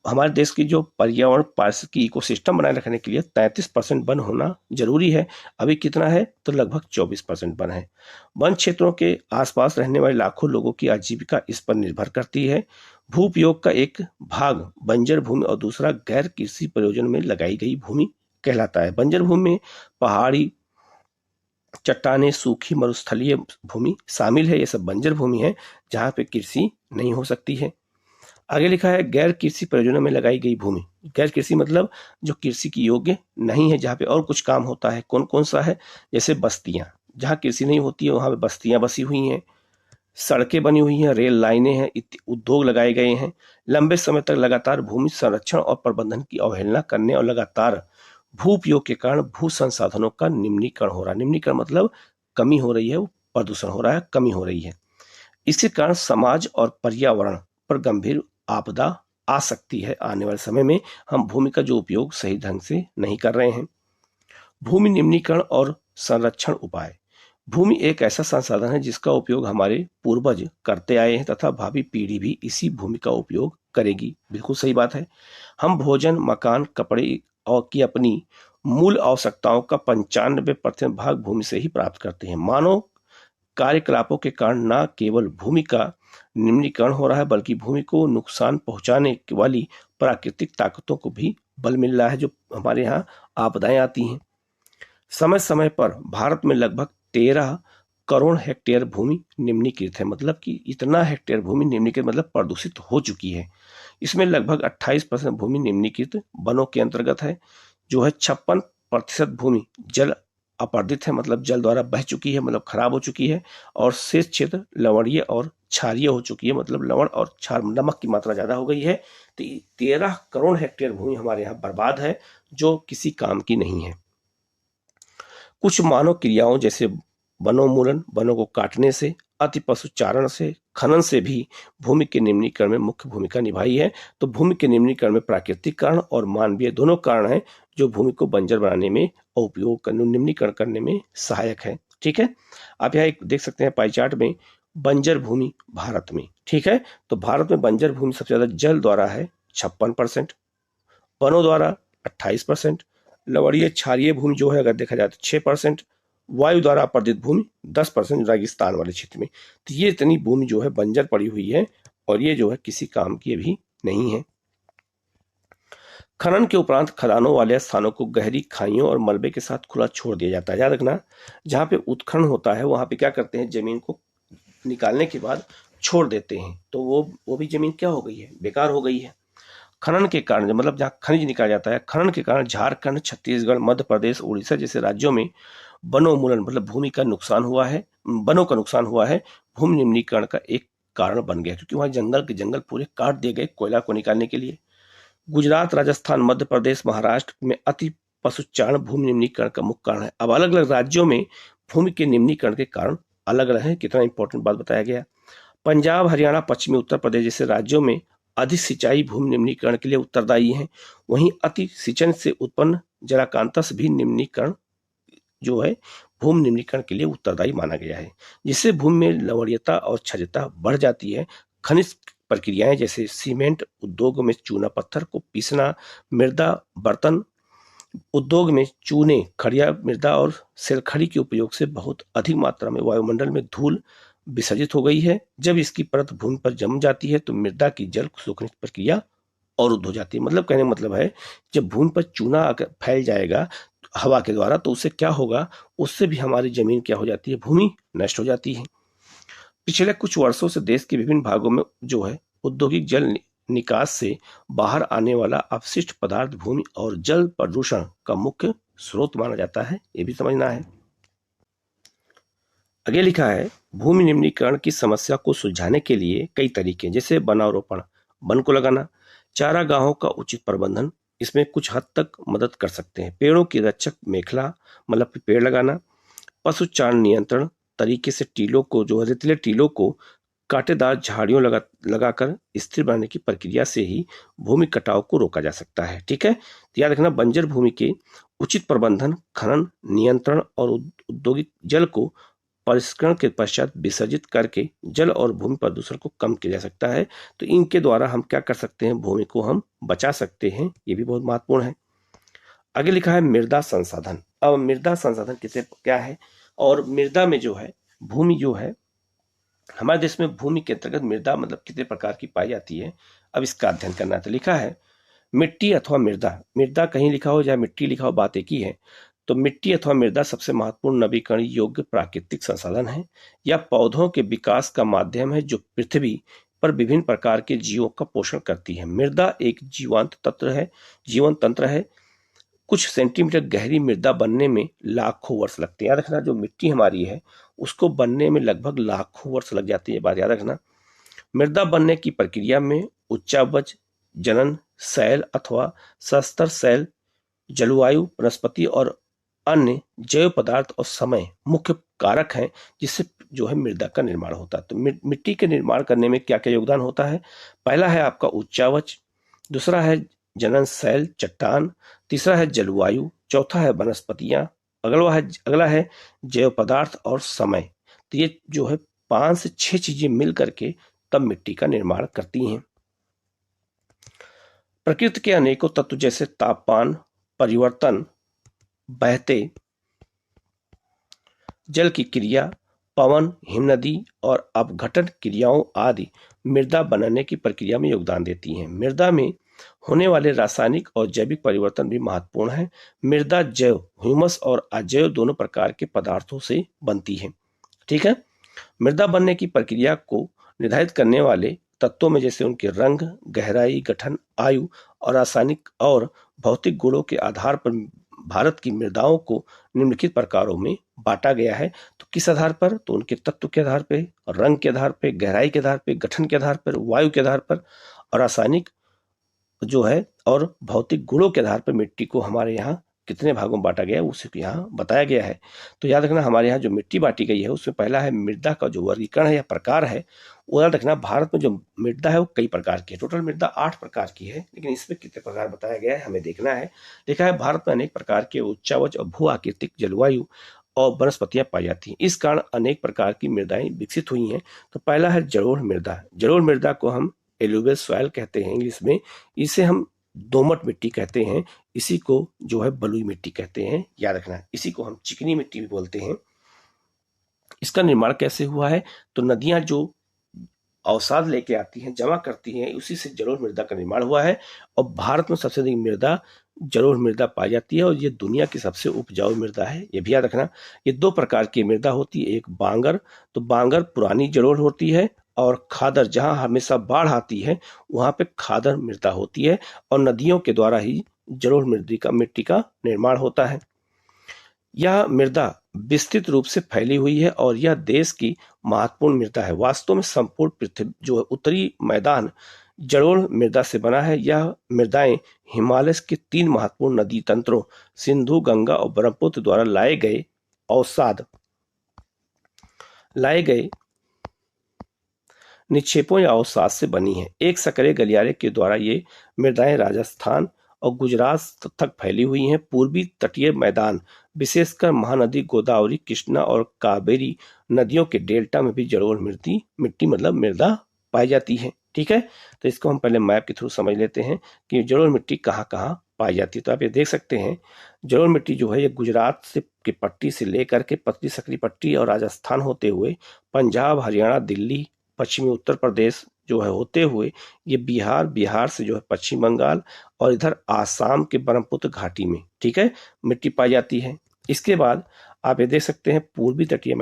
हमारे देश की जो पर्यावरण पारिस्थितिकी इकोसिस्टम बनाए रखने के लिए 33% वन होना जरूरी है। अभी कितना है, तो लगभग 24% वन है। वन क्षेत्रों के आसपास रहने वाले लाखों लोगों की आजीविका इस पर निर्भर करती है। भू उपयोग का एक भाग बंजर भूमि और दूसरा गैर कृषि प्रयोजन में लगाई गई भूमि कहलाता है। बंजर भूमि में पहाड़ी चट्टाने सूखी मरुस्थलीय भूमि शामिल है, ये सब बंजर भूमि है जहां पे कृषि नहीं हो सकती है। आगे लिखा है गैर कृषि प्रयोजनों में लगाई गई भूमि, गैर कृषि मतलब जो कृषि की योग्य नहीं है, जहाँ पे और कुछ काम होता है। कौन कौन सा है, जैसे बस्तियां, जहाँ कृषि नहीं होती है वहां पे बस्तियां बसी हुई हैं, सड़कें बनी हुई हैं, रेल लाइनें हैं, उद्योग लगाए गए हैं। लंबे समय तक लगातार भूमि संरक्षण और प्रबंधन की अवहेलना करने और लगातार भू उपयोग के कारण भू संसाधनों का निम्नीकरण हो रहा है। निम्नीकरण मतलब कमी हो रही है, प्रदूषण हो रहा है, कमी हो रही है। इसके कारण समाज और पर्यावरण पर गंभीर आपदा आ सकती है। आने वाले समय में हम भूमि का जो उपयोग सही ढंग से नहीं कर रहे हैं। भूमि निम्नीकरण और संरक्षण उपाय। भूमि एक ऐसा संसाधन है जिसका उपयोग हमारे पूर्वज करते आए हैं तथा भावी पीढ़ी भी इसी भूमि का उपयोग करेगी। बिल्कुल सही बात है। हम भोजन, मकान, कपड़े और की अपनी मूल आवश्यकताओं का 95% भाग भूमि से ही प्राप्त करते हैं। मानव कार्यकलापों के कारण न केवल भूमि का निम्नीकरण हो रहा है बल्कि भूमि को नुकसान पहुंचाने वाली प्राकृतिक ताकतों को भी बल मिल रहा है, जो हमारे यहाँ आपदाएं आती हैं। समय समय पर भारत में लगभग 13 करोड़ हेक्टेयर भूमि निम्नीकृत है। मतलब कि इतना हेक्टेयर भूमि निम्नीकृत मतलब प्रदूषित हो चुकी है। इसमें लगभग 28% भूमि निम्नीकृत वनों के अंतर्गत है, जो है 56% भूमि जल अपरदित है, मतलब जल द्वारा बह चुकी है, मतलब खराब हो चुकी है। और शेष क्षेत्र लवणीय और क्षारीय हो चुकी है, मतलब लवण और क्षार नमक की मात्रा ज्यादा हो गई है। तो 13 करोड़ हेक्टेयर भूमि हमारे यहाँ बर्बाद है, जो किसी काम की नहीं है। कुछ मानव क्रियाओं जैसे वनोन्मूलन, वनों को काटने से, अति पशुचारण से, खनन से भी भूमि के निम्नीकरण में मुख्य भूमिका निभाई है। तो भूमि के निम्नीकरण में प्राकृतिक कारण और मानवीय दोनों कारण हैं, जो भूमि को बंजर बनाने में और उपयोग करने, निम्नीकरण करने में सहायक है। ठीक है, आप यहाँ एक देख सकते हैं पाई चार्ट में बंजर भूमि भारत में। ठीक है, तो भारत में बंजर भूमि सबसे ज्यादा जल द्वारा है 56%, वनों द्वारा 28%, लवणीय क्षारीय भूमि जो है अगर देखा जाए तो 6%, वायु द्वारा अपरदित भूमि 10% रेगिस्तान वाले क्षेत्र में। तो ये इतनी भूमि जो है बंजर पड़ी हुई है और ये जो है किसी काम की अभी नहीं है। खनन के उपरांत खदानों वाले स्थानों को गहरी खाइयों और मलबे के साथ खुला छोड़ दिया जाता है। याद रखना, जहाँ पे उत्खनन होता है वहां पे क्या करते हैं, जमीन को निकालने के बाद छोड़ देते हैं, तो वो भी जमीन क्या हो गई है, बेकार हो गई है। खनन के कारण, मतलब जहाँ खनिज निकाला जाता है, खनन के कारण झारखंड, छत्तीसगढ़, मध्य प्रदेश, उड़ीसा जैसे राज्यों में वनोन्मूलन मतलब भूमि का नुकसान हुआ है, वनों का नुकसान हुआ है, भूमि निम्नीकरण का एक कारण बन गया, क्योंकि वहां जंगल के जंगल पूरे काट दिए गए कोयला को निकालने के लिए। गुजरात, राजस्थान, मध्य प्रदेश, महाराष्ट्र में अति पशुचारण भूमि निम्नीकरण का मुख्य कारण है। अब अलग अलग राज्यों में भूमि के निम्नीकरण के कारण अलग अलग है। कितना इंपॉर्टेंट बात बताया गया। पंजाब, हरियाणा, पश्चिमी उत्तर प्रदेश जैसे राज्यों में अधिक सिंचाई भूमि निम्नीकरण के लिए उत्तरदायी है। वहीं अति सिंचन से उत्पन्न जलाकांतस भी निम्नीकरण जो है भूमि निम्नीकरण के लिए उत्तरदायी माना गया है, जिससे भूमि में लवणीयता और क्षारीयता बढ़ जाती है। खनिज प्रक्रियाएं जैसे सीमेंट उद्योग में चूना पत्थर को पीसना, मृदा बर्तन उद्योग में चूने, खड़िया मृदा और सेलखड़ी के उपयोग से बहुत अधिक मात्रा में वायुमंडल में धूल विसर्जित हो गई है। जब इसकी परत भूमि पर जम जाती है तो मृदा की जल सोखने की प्रक्रिया अवरुद्ध हो जाती है। मतलब कहने का मतलब है, जब भूमि पर चूना अगर फैल जाएगा हवा के द्वारा तो उससे क्या होगा, उससे भी हमारी जमीन क्या हो जाती है, भूमि नष्ट हो जाती है। पिछले कुछ वर्षों से देश के विभिन्न भागों में जो है औद्योगिक जल निकास से बाहर आने वाला अपशिष्ट पदार्थ भूमि और जल प्रदूषण का मुख्य स्रोत माना जाता है, ये भी समझना है। आगे लिखा है, भूमि निम्नीकरण की समस्या को सुलझाने के लिए कई तरीके, जैसे वनारोपण, वन को लगाना, चारागाहों का उचित प्रबंधन इसमें कुछ हद तक मदद कर सकते हैं। पेड़ों की रक्षक मेखला मतलब पेड़ लगाना, पशुचारण नियंत्रण तरीके से टीलों को जो रेतीले टीलों को कांटेदार झाड़ियों लगाकर स्थिर बनाने की प्रक्रिया से ही भूमि कटाव को रोका जा सकता है। ठीक है, तो याद रखना, बंजर भूमि के उचित प्रबंधन, खनन, नियंत्रण और औद्योगिक जल को परिष्करण के पश्चात विसर्जित करके जल और भूमि प्रदूषण को कम किया जा सकता है। तो इनके द्वारा हम क्या कर सकते हैं, भूमि को हम बचा सकते हैं, ये भी बहुत महत्वपूर्ण है। आगे लिखा है मृदा संसाधन। अब मृदा संसाधन किसे क्या है, और मृदा में जो है भूमि जो है हमारे देश में भूमि के अंतर्गत मृदा मतलब कितने प्रकार की पाई जाती है, अब इसका अध्ययन करना है। तो लिखा है मिट्टी अथवा मृदा, मृदा कहीं लिखा हो या मिट्टी लिखा हो बात एक ही है। तो मिट्टी अथवा मृदा सबसे महत्वपूर्ण नवीकरण योग्य प्राकृतिक संसाधन है या पौधों के विकास का माध्यम है जो पृथ्वी पर विभिन्न प्रकार के जीवों का पोषण करती है। मृदा एक जीवंत तंत्र है। कुछ सेंटीमीटर गहरी मृदा बनने में लाखों वर्ष लगते हैं। याद रखना, जो मिट्टी हमारी है उसको बनने में लगभग लाखों वर्ष लग जाती है, बात याद रखना। मृदा बनने की प्रक्रिया में उच्चावच, जनन, शैल अथवा सस्तर शैल जलवायु, वनस्पति और अन्य जैव पदार्थ और समय मुख्य कारक हैं जिससे जो है मृदा का निर्माण होता है। तो मिट्टी के निर्माण करने में क्या क्या योगदान होता है? पहला है आपका उच्चावच, दूसरा है जनन शैल चट्टान, तीसरा है जलवायु, चौथा है वनस्पतियां, अगला है जैव पदार्थ और समय। तो ये जो है 5 से 6 चीजें मिल करके तब मिट्टी का निर्माण करती हैं। प्रकृति के अनेकों तत्व जैसे तापमान परिवर्तन, बहते जल की क्रिया, पवन, हिमनदी और अपघटन क्रियाओं आदि मृदा बनने की प्रक्रिया में योगदान देती हैं। मृदा में होने वाले रासायनिक और जैविक परिवर्तन भी महत्वपूर्ण है। मृदा जैव, ह्यूमस और अजैव दोनों प्रकार के पदार्थों से बनती है। ठीक है। मृदा बनने की प्रक्रिया को निर्धारित करने वाले तत्वों में जैसे उनके रंग, गहराई, गठन, आयु और रासायनिक और भौतिक गुणों के आधार पर भारत की मृदाओं को निम्नलिखित प्रकारों में बांटा गया है। तो किस आधार पर? तो उनके तत्व के आधार पर, रंग के आधार पर, गहराई के आधार पर, गठन के आधार पर, वायु के आधार पर और रासायनिक जो है और भौतिक गुणों के आधार पर मिट्टी को हमारे यहाँ कितने भागों में बांटा गया है उसे यहाँ बताया गया है। तो याद रखना, हमारे यहाँ जो मिट्टी बांटी गई है उसमें पहला है मृदा का जो वर्गीकरण है या प्रकार है। वो याद रखना, भारत में जो मृदा है वो कई प्रकार की है। टोटल मृदा 8 प्रकार की है, लेकिन इसमें कितने प्रकार बताया गया है हमें देखना है। देखा है भारत में अनेक प्रकार के उच्चावच और भू आकृतिक जलवायु और वनस्पतियां पाई जाती हैं। इस कारण अनेक प्रकार की मृदाएं विकसित हुई हैं। तो पहला है जलोढ़ मृदा। जलोढ़ मृदा को हम एलुवियल सॉइल कहते हैं इंग्लिश में। इसे हम दोमट मिट्टी कहते हैं। इसी को जो है बलुई मिट्टी कहते हैं, याद रखना। इसी को हम चिकनी मिट्टी भी बोलते हैं। इसका निर्माण कैसे हुआ है? तो नदियां जो अवसाद लेके आती हैं, जमा करती हैं, उसी से जलोढ़ मृदा का निर्माण हुआ है। और भारत में सबसे अधिक मृदा जलोढ़ मृदा पाई जाती है और ये दुनिया की सबसे उपजाऊ मृदा है, ये भी याद रखना। ये 2 प्रकार की मृदा होती है, एक बांगर, तो बांगर पुरानी जलोढ़ होती है, और खादर, जहां हमेशा बाढ़ आती है वहां पे खादर मृदा होती है और नदियों के द्वारा ही जलोढ़ मिट्टी का निर्माण होता है। यह मृदा विस्तृत रूप से फैली हुई है और यह देश की महत्वपूर्ण मृदा है। वास्तव में संपूर्ण पृथ्वी जो है उत्तरी मैदान जलोढ़ मृदा से बना है। यह मृदाएं हिमालय के 3 महत्वपूर्ण नदी तंत्रों सिंधु, गंगा और ब्रह्मपुत्र द्वारा लाए गए निक्षेपों या अवसाद से बनी है। एक सकरे गलियारे के द्वारा ये मृदाएं राजस्थान और गुजरात तक फैली हुई हैं। पूर्वी तटीय मैदान विशेषकर महानदी गोदावरी, कृष्णा और कावेरी नदियों के डेल्टा में भी जलोढ़ मिट्टी मतलब मृदा पाई जाती है। ठीक है। तो इसको हम पहले मैप के थ्रू समझ लेते हैं कि जलोढ़ मिट्टी कहाँ कहाँ पाई जाती है। तो आप ये देख सकते हैं जलोढ़ मिट्टी जो है ये गुजरात से की पट्टी से लेकर के पतली सकरी पट्टी और राजस्थान होते हुए पंजाब, हरियाणा, दिल्ली, पश्चिमी उत्तर प्रदेश जो है होते हुए ये बिहार से जो है पश्चिम बंगाल और इधर आसाम के ब्रह्मपुत्र घाटी में, ठीक है, मिट्टी पाई जाती है। इसके बाद आप ये देख सकते हैं पूर्वी तटीय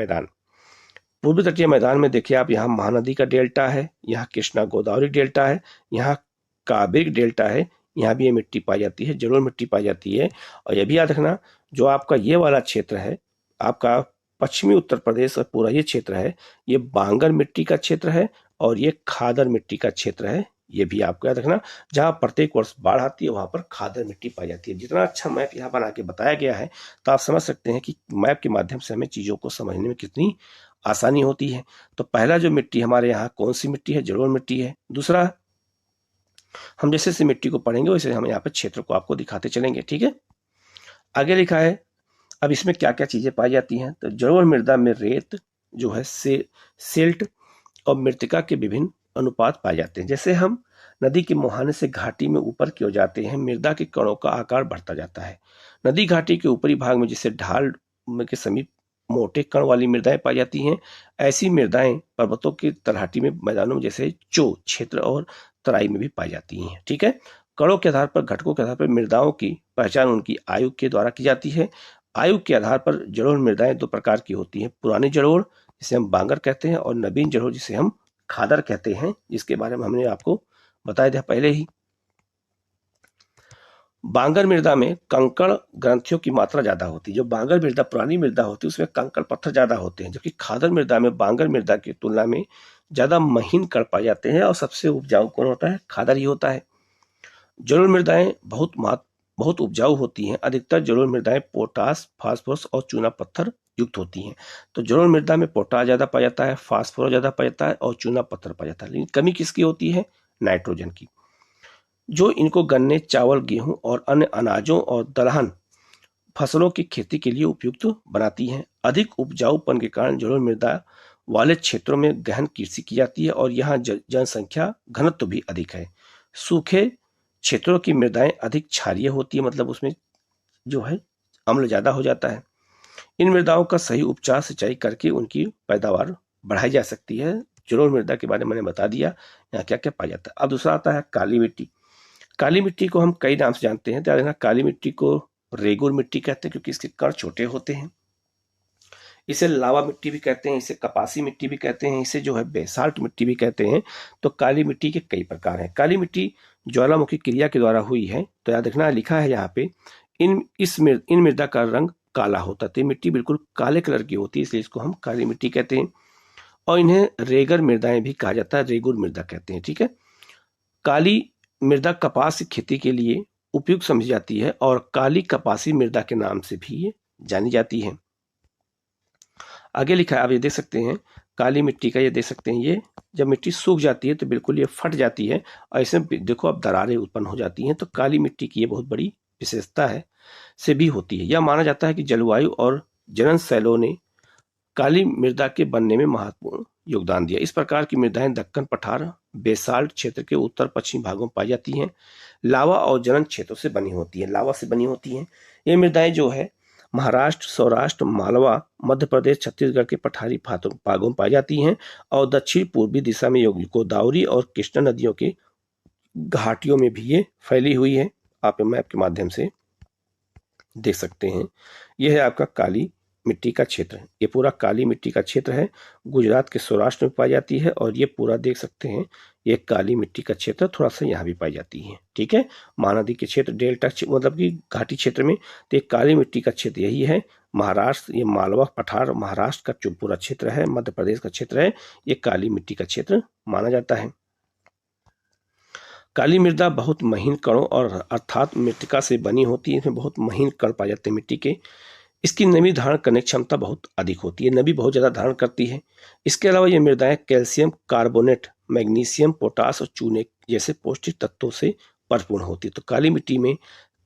मैदान में देखिए आप, यहाँ महानदी का डेल्टा है, यहाँ कृष्णा गोदावरी डेल्टा है, यहाँ कावेरी डेल्टा है, यहाँ भी ये मिट्टी पाई जाती है, जलोढ़ मिट्टी पाई जाती है। और ये भी याद रखना जो आपका ये वाला क्षेत्र है, आपका पश्चिमी उत्तर प्रदेश और पूरा ये क्षेत्र है, ये बांगर मिट्टी का क्षेत्र है और ये खादर मिट्टी का क्षेत्र है। ये भी आपको याद रखना, जहां प्रत्येक वर्ष बाढ़ आती है वहां पर खादर मिट्टी पाई जाती है। जितना अच्छा मैप यहाँ बना के बताया गया है तो आप समझ सकते हैं कि मैप के माध्यम से हमें चीजों को समझने में कितनी आसानी होती है। तो पहला जो मिट्टी हमारे यहाँ कौन सी मिट्टी है? जलोढ़ मिट्टी है। दूसरा, हम जैसे जैसे मिट्टी को पढ़ेंगे वैसे हम यहाँ पे क्षेत्र को आपको दिखाते चलेंगे। ठीक है। आगे लिखा है अब इसमें क्या क्या चीजें पाई जाती हैं। तो जलोढ़ मृदा में रेत जो है सिल्ट और मृत्तिका के विभिन्न अनुपात पाए जाते हैं। जैसे हम नदी के मुहाने से घाटी में ऊपर की ओर जाते हैं, मृदा के कणों का आकार बढ़ता जाता है। नदी घाटी के ऊपरी भाग में जिसे ढाल के समीप मोटे कण वाली मृदाएं पाई जाती हैं। ऐसी मृदाएं पर्वतों की तलहटी में, मैदानों में जैसे चो क्षेत्र और तराई में भी पाई जाती हैं। ठीक है। कणों के आधार पर, घटकों के आधार पर मृदाओं की पहचान उनकी आयु के द्वारा की जाती है। आयु के आधार पर जलोढ़ मृदाएं 2 प्रकार की होती हैं, पुरानी जलोढ़ जिसे हम बांगर कहते हैं और नवीन जलोढ़ जिसे हम खादर कहते हैं, जिसके बारे में हमने आपको बताया था पहले ही। बांगर मृदा में कंकड़ ग्रंथियों की मात्रा ज्यादा होती है। जो बांगर मृदा पुरानी मृदा होती है उसमें कंकड़ पत्थर ज्यादा होते हैं, जबकि खादर मृदा में बांगर मृदा की तुलना में ज्यादा महीन कण पाए जाते हैं और सबसे उपजाऊ कौन होता है? खादर ही होता है। जलोढ़ मृदाएं बहुत बहुत उपजाऊ होती हैं। अधिकतर जलोढ़ मृदाएं पोटास, फास्फोरस और चूना पत्थर युक्त होती हैं। तो जलोढ़ मृदा में पोटास ज्यादा पाया जाता है, फास्फोरस ज्यादा पाया जाता है और चूना पत्थर पाया जाता है। लेकिन कमी किसकी होती है? नाइट्रोजन की, जो इनको गन्ने, चावल, गेहूं और अन्य अनाजों और दलहन फसलों की खेती के लिए उपयुक्त बनाती हैं। अधिक उपजाऊपन के कारण जलोढ़ मृदा वाले क्षेत्रों में गहन कृषि की जाती है और यहाँ जनसंख्या घनत्व भी अधिक है। सूखे क्षेत्रों की मृदाएं अधिक क्षारीय होती है, मतलब उसमें जो है अम्ल ज्यादा हो जाता है। इन मृदाओं का सही उपचार, सिंचाई करके उनकी पैदावार बढ़ाई जा सकती है। जलोढ़ मृदा के बारे में मैंने बता दिया, यहाँ क्या क्या पाया जाता है। अब दूसरा आता है काली मिट्टी। काली मिट्टी को हम कई नाम से जानते हैं। ध्यान रखना, काली मिट्टी को रेगुर मिट्टी कहते हैं क्योंकि इसके कण छोटे होते हैं। इसे लावा मिट्टी भी कहते हैं, इसे कपासी मिट्टी भी कहते हैं, इसे जो है बेसाल्ट मिट्टी भी कहते हैं। तो काली मिट्टी के कई प्रकार हैं। काली मिट्टी ज्वालामुखी क्रिया के द्वारा हुई है। तो याद रखना, लिखा है यहाँ पे, इन मृदा का रंग काला होता है। तो मिट्टी बिल्कुल काले कलर की होती है, इसलिए इसको हम काली मिट्टी कहते हैं। और इन्हें रेगर मृदाएं भी कहा जाता है, रेगुर मृदा कहते हैं। ठीक है। काली मृदा कपास की खेती के लिए उपयुक्त समझी जाती है और काली कपासी मृदा के नाम से भी ये जानी जाती है। आगे लिखा है, आप ये देख सकते हैं काली मिट्टी का, ये देख सकते हैं, ये जब मिट्टी सूख जाती है तो बिल्कुल ये फट जाती है और इसमें देखो अब दरारें उत्पन्न हो जाती हैं। तो काली मिट्टी की ये बहुत बड़ी विशेषता है, से भी होती है। यह माना जाता है कि जलवायु और जनन शैलों ने काली मृदा के बनने में महत्वपूर्ण योगदान दिया। इस प्रकार की मृदाएं दक्कन पठार, बेसाल्ट क्षेत्र के उत्तर पश्चिमी भागों में पाई जाती हैं। लावा और जनन क्षेत्रों से बनी होती है, लावा से बनी होती हैं। ये मृदाएं जो है महाराष्ट्र, सौराष्ट्र, मालवा, मध्य प्रदेश, छत्तीसगढ़ के पठारी भागों में पाई जाती हैं और दक्षिण पूर्वी दिशा में गोदावरी और कृष्णा नदियों के घाटियों में भी ये फैली हुई है। आप मैप के माध्यम से देख सकते हैं। यह है आपका काली मिट्टी का क्षेत्र। ये पूरा काली मिट्टी का क्षेत्र है, गुजरात के सौराष्ट्र में पाई जाती है और ये पूरा देख सकते हैं, ये काली मिट्टी का क्षेत्र थोड़ा सा यहाँ भी पाई जाती है। ठीक है। महानदी के क्षेत्र, डेल्टा मतलब कि घाटी क्षेत्र में, तो ये काली मिट्टी का क्षेत्र यही है। महाराष्ट्र, ये मालवा पठार महाराष्ट्र का जो पूरा क्षेत्र है, मध्य प्रदेश का क्षेत्र है, ये काली मिट्टी का क्षेत्र माना जाता है। काली मृदा बहुत महीन कणों और अर्थात मृत्तिका से बनी होती है। इसमें बहुत महीन कण पाए जाते हैं मिट्टी के। इसकी नमी धारण करने की क्षमता बहुत अधिक होती है, नमी बहुत ज़्यादा धारण करती है। इसके अलावा ये मृदाएं कैल्शियम कार्बोनेट, मैग्नीशियम, पोटास और चूने जैसे पौष्टिक तत्वों से परिपूर्ण होती है। तो काली मिट्टी में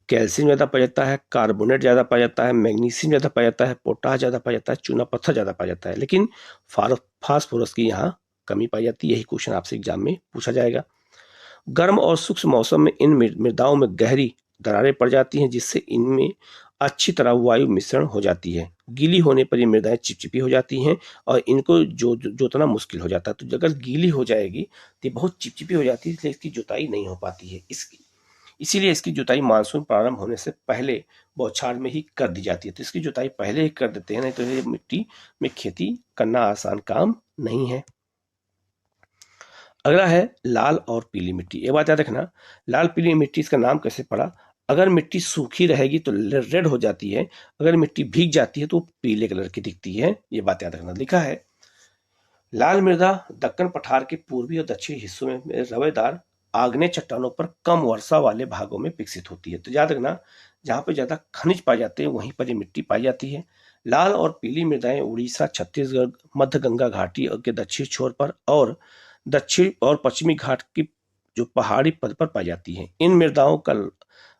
कैल्शियम ज़्यादा पाया जाता है, कार्बोनेट ज़्यादा पाया जाता है, मैग्नीशियम ज़्यादा पाया जाता है, पोटास ज़्यादा पाया जाता है, चूना पत्थर ज़्यादा पाया जाता है। लेकिन फास्फोरस की यहाँ कमी पाई जाती है। यही क्वेश्चन आपसे एग्जाम में पूछा जाएगा। गर्म और शुष्क मौसम में इन मृदाओं में गहरी दरारें पड़ जाती हैं, जिससे इनमें अच्छी तरह वायु मिश्रण हो जाती है। गीली होने पर ये मृदाएं चिपचिपी हो जाती हैं और इनको जोतना मुश्किल हो जाता है। तो अगर गीली हो जाएगी तो ये बहुत चिपचिपी हो जाती है, इसलिए इसकी जुताई नहीं हो पाती है। इसीलिए इसकी जुताई मानसून प्रारंभ होने से पहले बौछार में ही कर दी जाती है। तो इसकी जुताई पहले ही कर देते हैं, नहीं तो ये मिट्टी में खेती करना आसान काम नहीं है। अगला है लाल और पीली मिट्टी। ये बात याद रखना, लाल पीली मिट्टी इसका नाम कैसे पड़ा? अगर मिट्टी सूखी रहेगी तो रेड हो जाती है, अगर मिट्टी भीग जाती है तो पीले कलर की दिखती है। ये बात याद रखना। लिखा है, लाल मृदा दक्कन पठार के पूर्वी और दक्षिणी हिस्सों में रवेदार आग्नेय चट्टानों पर कम वर्षा वाले भागों में विकसित होती है। तो याद रखना, जहाँ पे ज्यादा खनिज पाए जाते हैं वहीं पर ये मिट्टी पाई जाती है। लाल और पीली मृदाएं उड़ीसा, छत्तीसगढ़, मध्य गंगा घाटी के दक्षिण छोर पर और दक्षिण और पश्चिमी घाट की जो पहाड़ी पद पर पाई जाती है। इन मृदाओं का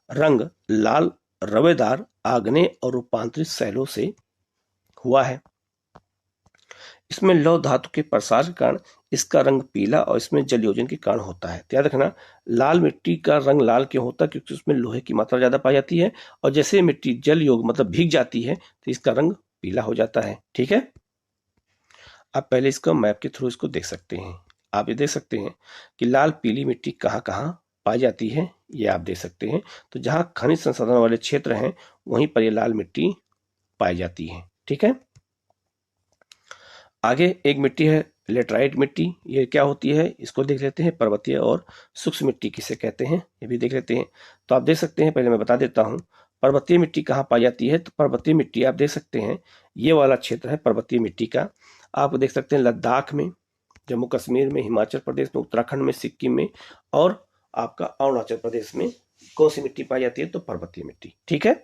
रंग लाल रवेदार आग्नेय और रूपांतरित शैलों से हुआ है। इसमें लौह धातु के प्रसार के कारण इसका रंग पीला और इसमें जल योजन के कारण होता है। याद रखना, लाल मिट्टी का रंग लाल क्यों होता है? क्योंकि उसमें लोहे की मात्रा ज्यादा पाई जाती है और जैसे मिट्टी जल योग मतलब भीग जाती है तो इसका रंग पीला हो जाता है। ठीक है। आप पहले इसको मैप के थ्रू इसको देख सकते हैं। आप ये देख सकते हैं कि लाल पीली मिट्टी कहाँ कहाँ पाई जाती है, ये आप देख सकते हैं। तो जहाँ खनिज संसाधन वाले क्षेत्र हैं वहीं पर ये लाल मिट्टी पाई जाती है। ठीक है। आगे एक मिट्टी है लेटराइट मिट्टी। ये क्या होती है इसको देख लेते हैं। पर्वतीय और शुष्क मिट्टी किसे कहते हैं ये भी देख लेते हैं। तो आप देख सकते हैं, पहले मैं बता देता हूँ पर्वतीय मिट्टी कहाँ पाई जाती है। तो पर्वतीय मिट्टी आप देख सकते हैं, ये वाला क्षेत्र है पर्वतीय मिट्टी का। आप देख सकते हैं लद्दाख में, जम्मू कश्मीर में, हिमाचल प्रदेश में, उत्तराखंड में, सिक्किम में और आपका अरुणाचल प्रदेश में कौन सी मिट्टी पाई जाती है? तो पर्वतीय मिट्टी। ठीक है।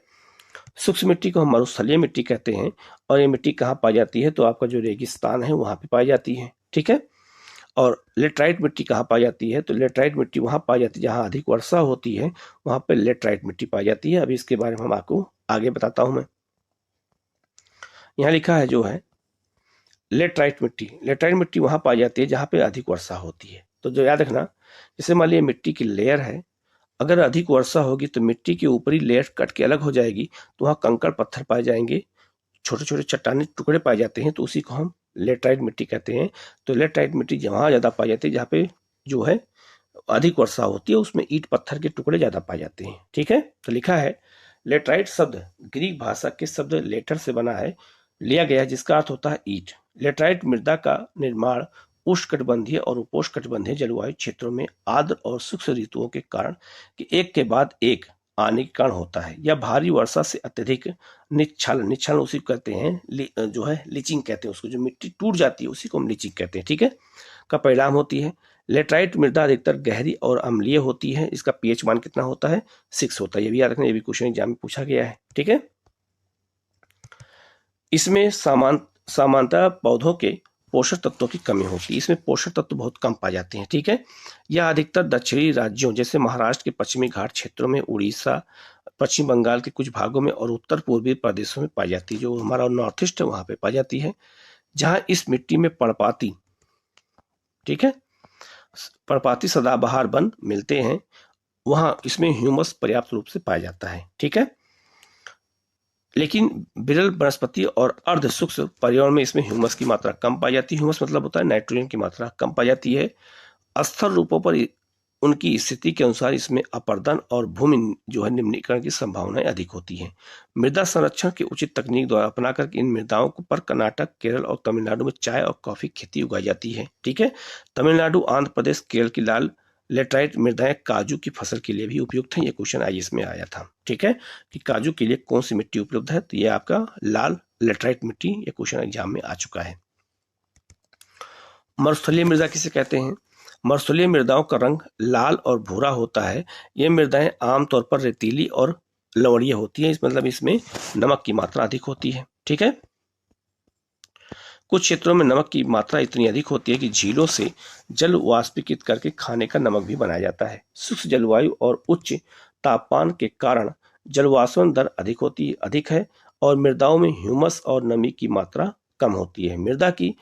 शुष्क मिट्टी को हम मरुस्थलीय मिट्टी कहते हैं, और ये मिट्टी कहाँ पाई जाती है? तो आपका जो रेगिस्तान है वहां पे पाई जाती है। ठीक है। और लेटराइट मिट्टी कहाँ पाई जाती है? तो लेटराइट मिट्टी वहां पाई जाती है जहां अधिक वर्षा होती है, वहां पे लेटराइट मिट्टी पाई जाती है। अभी इसके बारे में हम आपको आगे बताता हूं मैं। यहाँ लिखा है जो है लेटराइट मिट्टी। लेटराइट मिट्टी वहां पाई जाती है जहां पे अधिक वर्षा होती है। तो जो याद रखना, जैसे मान लीजिए मिट्टी की लेयर है, अगर अधिक वर्षा होगी तो मिट्टी की ऊपरी लेयर कट के अलग हो जाएगी, तो वहाँ कंकड़ पत्थर पाए जाएंगे, छोटे छोटे चट्टानी टुकड़े पाए जाते हैं, तो उसी को हम लेटराइट मिट्टी कहते हैं। तो लेटराइट मिट्टी जहाँ ज़्यादा पाई जाती है जहाँ पे जो है अधिक वर्षा होती है, उसमें ईंट पत्थर के टुकड़े ज़्यादा पाए जाते हैं। ठीक है। तो लिखा है लेटराइट शब्द ग्रीक भाषा के शब्द लेटर से बना है, लिया गया, जिसका अर्थ होता है ईंट। लेटराइट मृदा का निर्माण उष्णकटिबंधीय और उपोष्णकटिबंधीय जलवायु क्षेत्रों में आर्द्र और शुष्क ऋतुओं के कारण कि एक के बाद एक आने के कारण होता है, या भारी वर्षा से अत्यधिक निच्छालन, निच्छालन उसी को कहते हैं, जो है लीचिंग कहते हैं उसको, जो मिट्टी टूट जाती है उसी को हम लीचिंग कहते हैं। ठीक है। का परिणाम होती है। लेटराइट मृदा अधिकतर गहरी और अम्लीय होती है। इसका पीएच मान कितना होता है? 6 होता है। ये भी याद रखना, ये भी क्वेश्चन एग्जाम में पूछा गया है। ठीक है। इसमें सामान्यतः पौधों के पोषक तत्वों की कमी होती है। इसमें पोषक तत्व बहुत कम पाए जाते हैं। ठीक है। यह अधिकतर दक्षिणी राज्यों जैसे महाराष्ट्र के पश्चिमी घाट क्षेत्रों में, उड़ीसा, पश्चिम बंगाल के कुछ भागों में और उत्तर पूर्वी प्रदेशों में पाई जाती है। जो हमारा नॉर्थ ईस्ट है वहां पे पाई जाती है, जहां इस मिट्टी में पर्णपाती, ठीक है, पर्णपाती सदाबहार वन मिलते हैं, वहां इसमें ह्यूमस पर्याप्त रूप से पाया जाता है। ठीक है। लेकिन विरल वनस्पति और अर्ध सूक्ष्म पर्यावरण में इसमें ह्यूमस की मात्रा कम पाई जाती है। ह्यूमस मतलब होता है नाइट्रोजन की मात्रा कम पाई जाती है। अस्थिर रूपों पर उनकी स्थिति के अनुसार इसमें अपर्दन और भूमि जो है निम्नीकरण की संभावनाएं अधिक होती हैं। मृदा संरक्षण की उचित तकनीक द्वारा अपनाकर इन मृदाओं को पर कर्नाटक, केरल और तमिलनाडु में चाय और कॉफी खेती उगाई जाती है। ठीक है। तमिलनाडु, आंध्र प्रदेश, केरल की लाल लेटराइट मृदाएं काजू की फसल के लिए भी उपयुक्त हैं। ये क्वेश्चन आईएएस में आया था। ठीक है, कि काजू के लिए कौन सी मिट्टी उपलब्ध है? तो ये आपका लाल लेटराइट मिट्टी, ये क्वेश्चन एग्जाम में आ चुका है। मरुस्थलीय मृदा किसे कहते हैं? मरुस्थलीय मृदाओं का रंग लाल और भूरा होता है। ये मृदाएं आमतौर पर रेतीली और लवणीय होती है। इस मतलब इसमें नमक की मात्रा अधिक होती है। ठीक है। कुछ क्षेत्रों में नमक की मात्रा इतनी अधिक होती है कि झीलों से जल वाष्पीकृत करके खाने का नमक भी बनाया जाता है। शुष्क जलवायु और उच्च तापमान के कारण जलवाष्पन दर अधिक है और मृदाओं में ह्यूमस और नमी की मात्रा कम होती है। मृदा की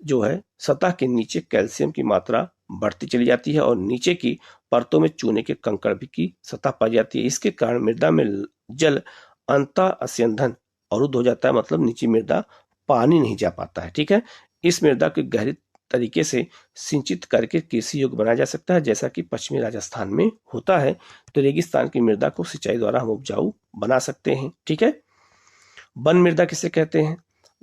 जो है सतह के नीचे कैल्शियम की मात्रा बढ़ती चली जाती है और नीचे की परतों में चूने के कंकड़ भी की सतह पाई जाती है। इसके कारण मृदा में जल अंतः अस्यंधन अवरुद्ध हो जाता है, मतलब नीचे मृदा पानी नहीं जा पाता है। ठीक है। इस मृदा को गहरी तरीके से सिंचित करके कृषि योग्य बनाया जा सकता है, जैसा कि पश्चिमी राजस्थान में होता है। तो रेगिस्तान की मृदा को सिंचाई द्वारा हम उपजाऊ बना सकते हैं। ठीक है। वन मृदा किसे कहते हैं?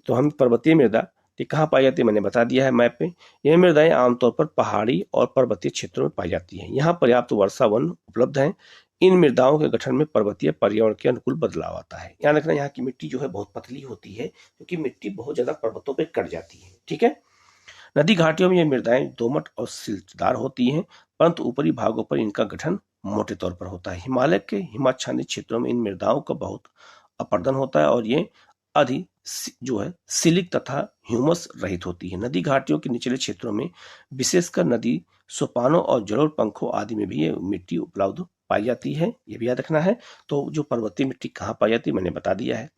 तो हम पर्वतीय मृदा कहाँ पाई जाती है मैंने बता दिया है मैप पे। यह मृदाएं आमतौर पर पहाड़ी और पर्वतीय क्षेत्रों में पाई जाती हैं। यहाँ पर्याप्त वर्षा वन उपलब्ध है। इन मृदाओं के गठन में पर्वतीय पर्यावरण के अनुकूल बदलाव आता है। याद रखना, यहाँ की मिट्टी जो है बहुत पतली होती है, क्योंकि मिट्टी बहुत ज्यादा पर्वतों पर कट जाती है। ठीक है। नदी घाटियों में ये मृदाएं दोमट और सिलदार होती हैं, परंतु ऊपरी भागों पर इनका गठन मोटे तौर पर होता है। हिमालय के हिमाच्छादित क्षेत्रों में इन मृदाओं का बहुत अपर्दन होता है और ये अधिक जो है सिलिक तथा ह्यूमस रहित होती है। नदी घाटियों के निचले क्षेत्रों में, विशेषकर नदी सोपानों और जलोढ़ पंखों आदि में भी ये मिट्टी उपलब्ध पाई जाती है। ये भी याद रखना है। तो जो पर्वतीय मिट्टी कहाँ पाई जाती है मैंने बता दिया है।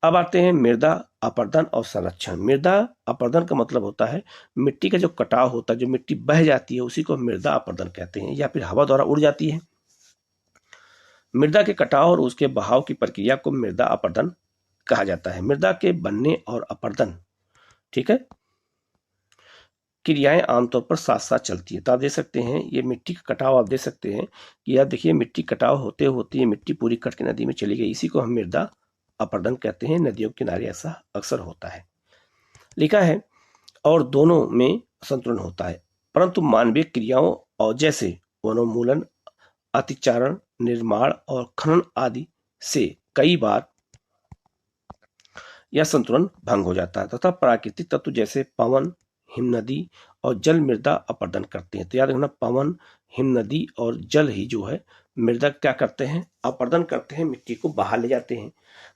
अब आते हैं मृदा अपर्दन और संरक्षण। मृदा अपर्दन का मतलब होता है मिट्टी का जो कटाव होता है, जो मिट्टी बह जाती है उसी को मृदा अपर्दन कहते हैं, या फिर हवा द्वारा उड़ जाती है। मृदा के कटाव और उसके बहाव की प्रक्रिया को मृदा अपर्दन कहा जाता है। मृदा के बनने और अपर्दन, ठीक है, क्रियाएं आमतौर पर साथ साथ चलती है। तो आप देख सकते हैं ये मिट्टी का कटाव, आप देख सकते हैं कि आप देखिए मिट्टी कटाव होते होते मिट्टी पूरी कट के नदी में चली गई, इसी को हम मृदा अपर्दन कहते हैं। नदियों के किनारे ऐसा अक्सर होता है। लिखा है और दोनों में संतुलन होता है, परंतु मानवीय क्रियाओं और जैसे वनोन्मूलन, अतिचारण, निर्माण और खनन आदि से कई बार यह संतुलन भंग हो जाता है तथा प्राकृतिक तत्व जैसे पवन, हिमनदी और जल मृदा अपरदन करते हैं। तो याद रखना, पवन, हिम नदी और जल ही जो है मृदा क्या करते हैं, अपरदन करते हैं, मिट्टी को बाहर ले जाते हैं।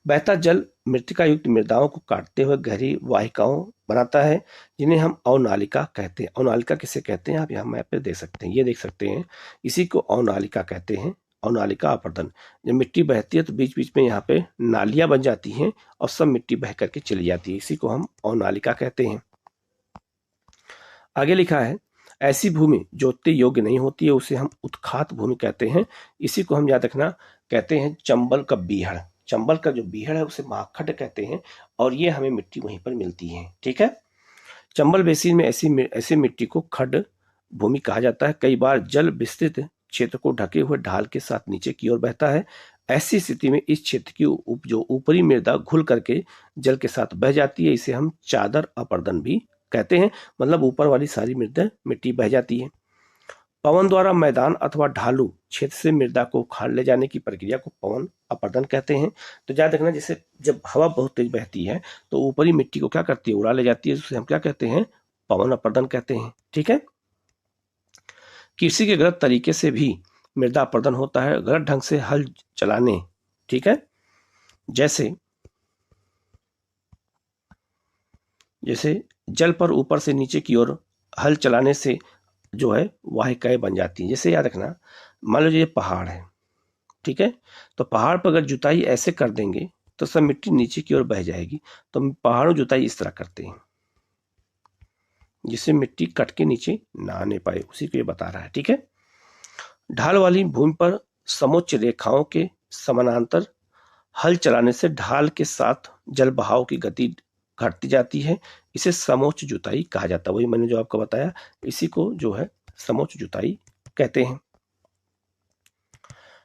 बहता जल मृतिका युक्त मृदाओं को काटते हुए गहरी वाहिकाओं बनाता है, जिन्हें हम अवनालिका कहते हैं। अवनालिका किसे कहते हैं आप यहाँ मैप पे देख सकते हैं, ये देख सकते हैं, इसी को अवनालिका कहते हैं। अवनालिका अपरदन, जब मिट्टी बहती है तो बीच बीच में यहाँ पे नालियां बन जाती हैं और सब मिट्टी बह करके चली जाती है, इसी को हम अवनालिका कहते हैं। आगे लिखा है, ऐसी भूमि जोतते योग्य नहीं होती है, उसे हम उत्खात भूमि कहते हैं। इसी को हम याद रखना कहते हैं चंबल का बीहड़। चंबल का जो बीहड़ है उसे महाखड्ड कहते हैं और ये हमें मिट्टी वहीं पर मिलती है। ठीक है, चंबल बेसिन में ऐसी मिट्टी को खड्ड भूमि कहा जाता है। कई बार जल विस्तृत क्षेत्र को ढके हुए ढाल के साथ नीचे की ओर बहता है। ऐसी स्थिति में इस क्षेत्र की जो ऊपरी मृदा घुल करके जल के साथ बह जाती है, इसे हम चादर अपरदन भी कहते हैं। मतलब ऊपर वाली सारी मृदा मिट्टी बह जाती है। पवन द्वारा मैदान अथवा ढालू क्षेत्र से मृदा को उखाड़ ले जाने की प्रक्रिया को पवन अपरदन कहते हैं। तो याद रखना, जैसे जब हवा बहुत तेज बहती है तो ऊपरी मिट्टी को क्या करती है, उड़ा ले जाती है, उसे हम क्या कहते हैं, पवन अपरदन कहते हैं। ठीक है, कृषि के गलत तरीके से भी मृदा अपरदन होता है। गलत ढंग से हल चलाने, ठीक है, जैसे जल पर ऊपर से नीचे की ओर हल चलाने से जो है वाहिकाएं बन जाती हैं। जैसे याद रखना, मान लीजिए पहाड़ है, ठीक है, तो पहाड़ पर अगर जुताई ऐसे कर देंगे तो सब मिट्टी नीचे की ओर बह जाएगी। तो पहाड़ों जुताई इस तरह करते हैं जिससे मिट्टी कट के नीचे ना आने पाए, उसी को ये बता रहा है। ठीक है, ढाल वाली भूमि पर समोच्च रेखाओं के समानांतर हल चलाने से ढाल के साथ जल बहाव की गति घटती जाती है, इसे समोच्च जुताई कहा जाता है। वही मैंने जो आपको बताया, इसी को जो है समोच्च जुताई कहते हैं।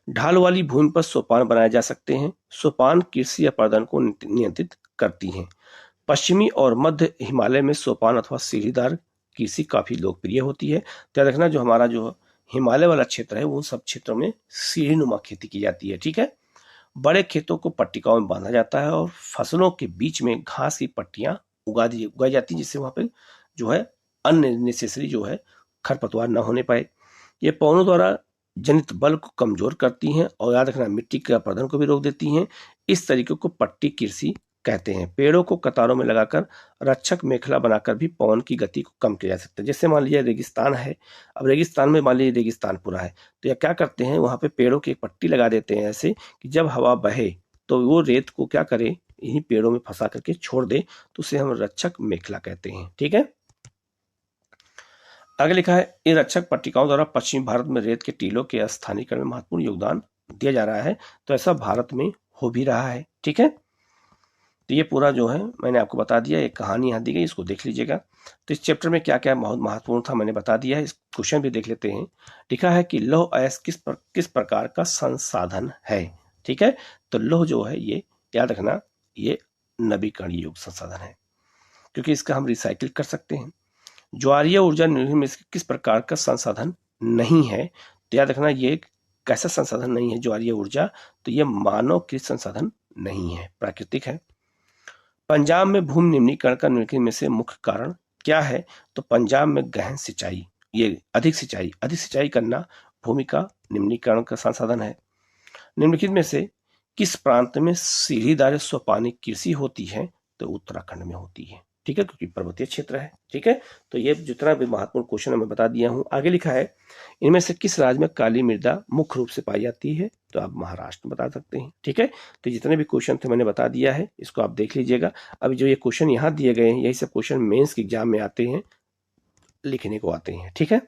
ढाल वाली भूमि पर सोपान बनाए जा सकते हैं। सोपान कृषि अपरदन को नियंत्रित करती हैं। पश्चिमी और मध्य हिमालय में सोपान अथवा सीढ़ीदार कृषि काफी लोकप्रिय होती है। तो याद रखना, जो हमारा जो हिमालय वाला क्षेत्र है उन सब क्षेत्रों में सीढ़ीनुमा खेती की जाती है। ठीक है, बड़े खेतों को पट्टिकाओं में बांधा जाता है और फसलों के बीच में घास की पट्टियां उगाई जाती है, जिससे वहां पे जो है अननेसेसरी जो है खरपतवार न होने पाए। ये पवनों द्वारा जनित बल को कमजोर करती हैं और याद रखना मिट्टी के अपरदन को भी रोक देती हैं। इस तरीके को पट्टी कृषि कहते हैं। पेड़ों को कतारों में लगाकर रक्षक मेखला बनाकर भी पवन की गति को कम किया जा सकता है। जैसे मान लीजिए रेगिस्तान है, अब रेगिस्तान में मान लीजिए रेगिस्तान पूरा है, तो यह क्या करते हैं, वहां पे पेड़ों की एक पट्टी लगा देते हैं ऐसे कि जब हवा बहे तो वो रेत को क्या करे, इन्हीं पेड़ों में फंसा करके छोड़ दे, तो उसे हम रक्षक मेखला कहते हैं। ठीक है, आगे लिखा है, इन रक्षक पट्टिकाओं द्वारा पश्चिमी भारत में रेत के टीलों के स्थानीयकरण में महत्वपूर्ण योगदान दिया जा रहा है। तो ऐसा भारत में हो भी रहा है। ठीक है, तो ये पूरा जो है मैंने आपको बता दिया, एक कहानी यहाँ दी गई, इसको देख लीजिएगा। तो इस चैप्टर में क्या क्या बहुत महत्वपूर्ण था मैंने बता दिया है। इस क्वेश्चन भी देख लेते हैं। लिखा है कि लौह अयस्क किस प्रकार का संसाधन है। ठीक है, तो लौह जो है ये याद रखना, ये नवीकरणीय योग्य संसाधन है, क्योंकि इसका हम रिसाइकिल कर सकते हैं। ज्वारीय ऊर्जा निम्नलिखित में किस प्रकार का संसाधन नहीं है। तो याद रखना, ये कैसा संसाधन नहीं है ज्वारीय ऊर्जा, तो ये मानवकृत संसाधन नहीं है, प्राकृतिक है। पंजाब में भूमि निम्नीकरण का निम्नलिखित में से मुख्य कारण क्या है। तो पंजाब में गहन सिंचाई, ये अधिक सिंचाई करना भूमि का निम्नीकरण का संसाधन है। निम्नलिखित में से किस प्रांत में सीढ़ीदार सोपानी कृषि होती है। तो उत्तराखंड में होती है। ठीक है, क्योंकि पर्वतीय क्षेत्र है। ठीक है, तो ये जितना भी महत्वपूर्ण क्वेश्चन मैं बता दिया हूं। आगे लिखा है, इनमें से किस राज्य में काली मृदा मुख्य रूप से पाई जाती है। तो आप महाराष्ट्र बता सकते हैं। ठीक है, तो जितने भी क्वेश्चन थे मैंने बता दिया है, इसको आप देख लीजिएगा। अभी जो ये क्वेश्चन यहाँ दिए गए हैं, यही सब क्वेश्चन मेंस के एग्जाम में आते हैं, लिखने को आते हैं। ठीक है।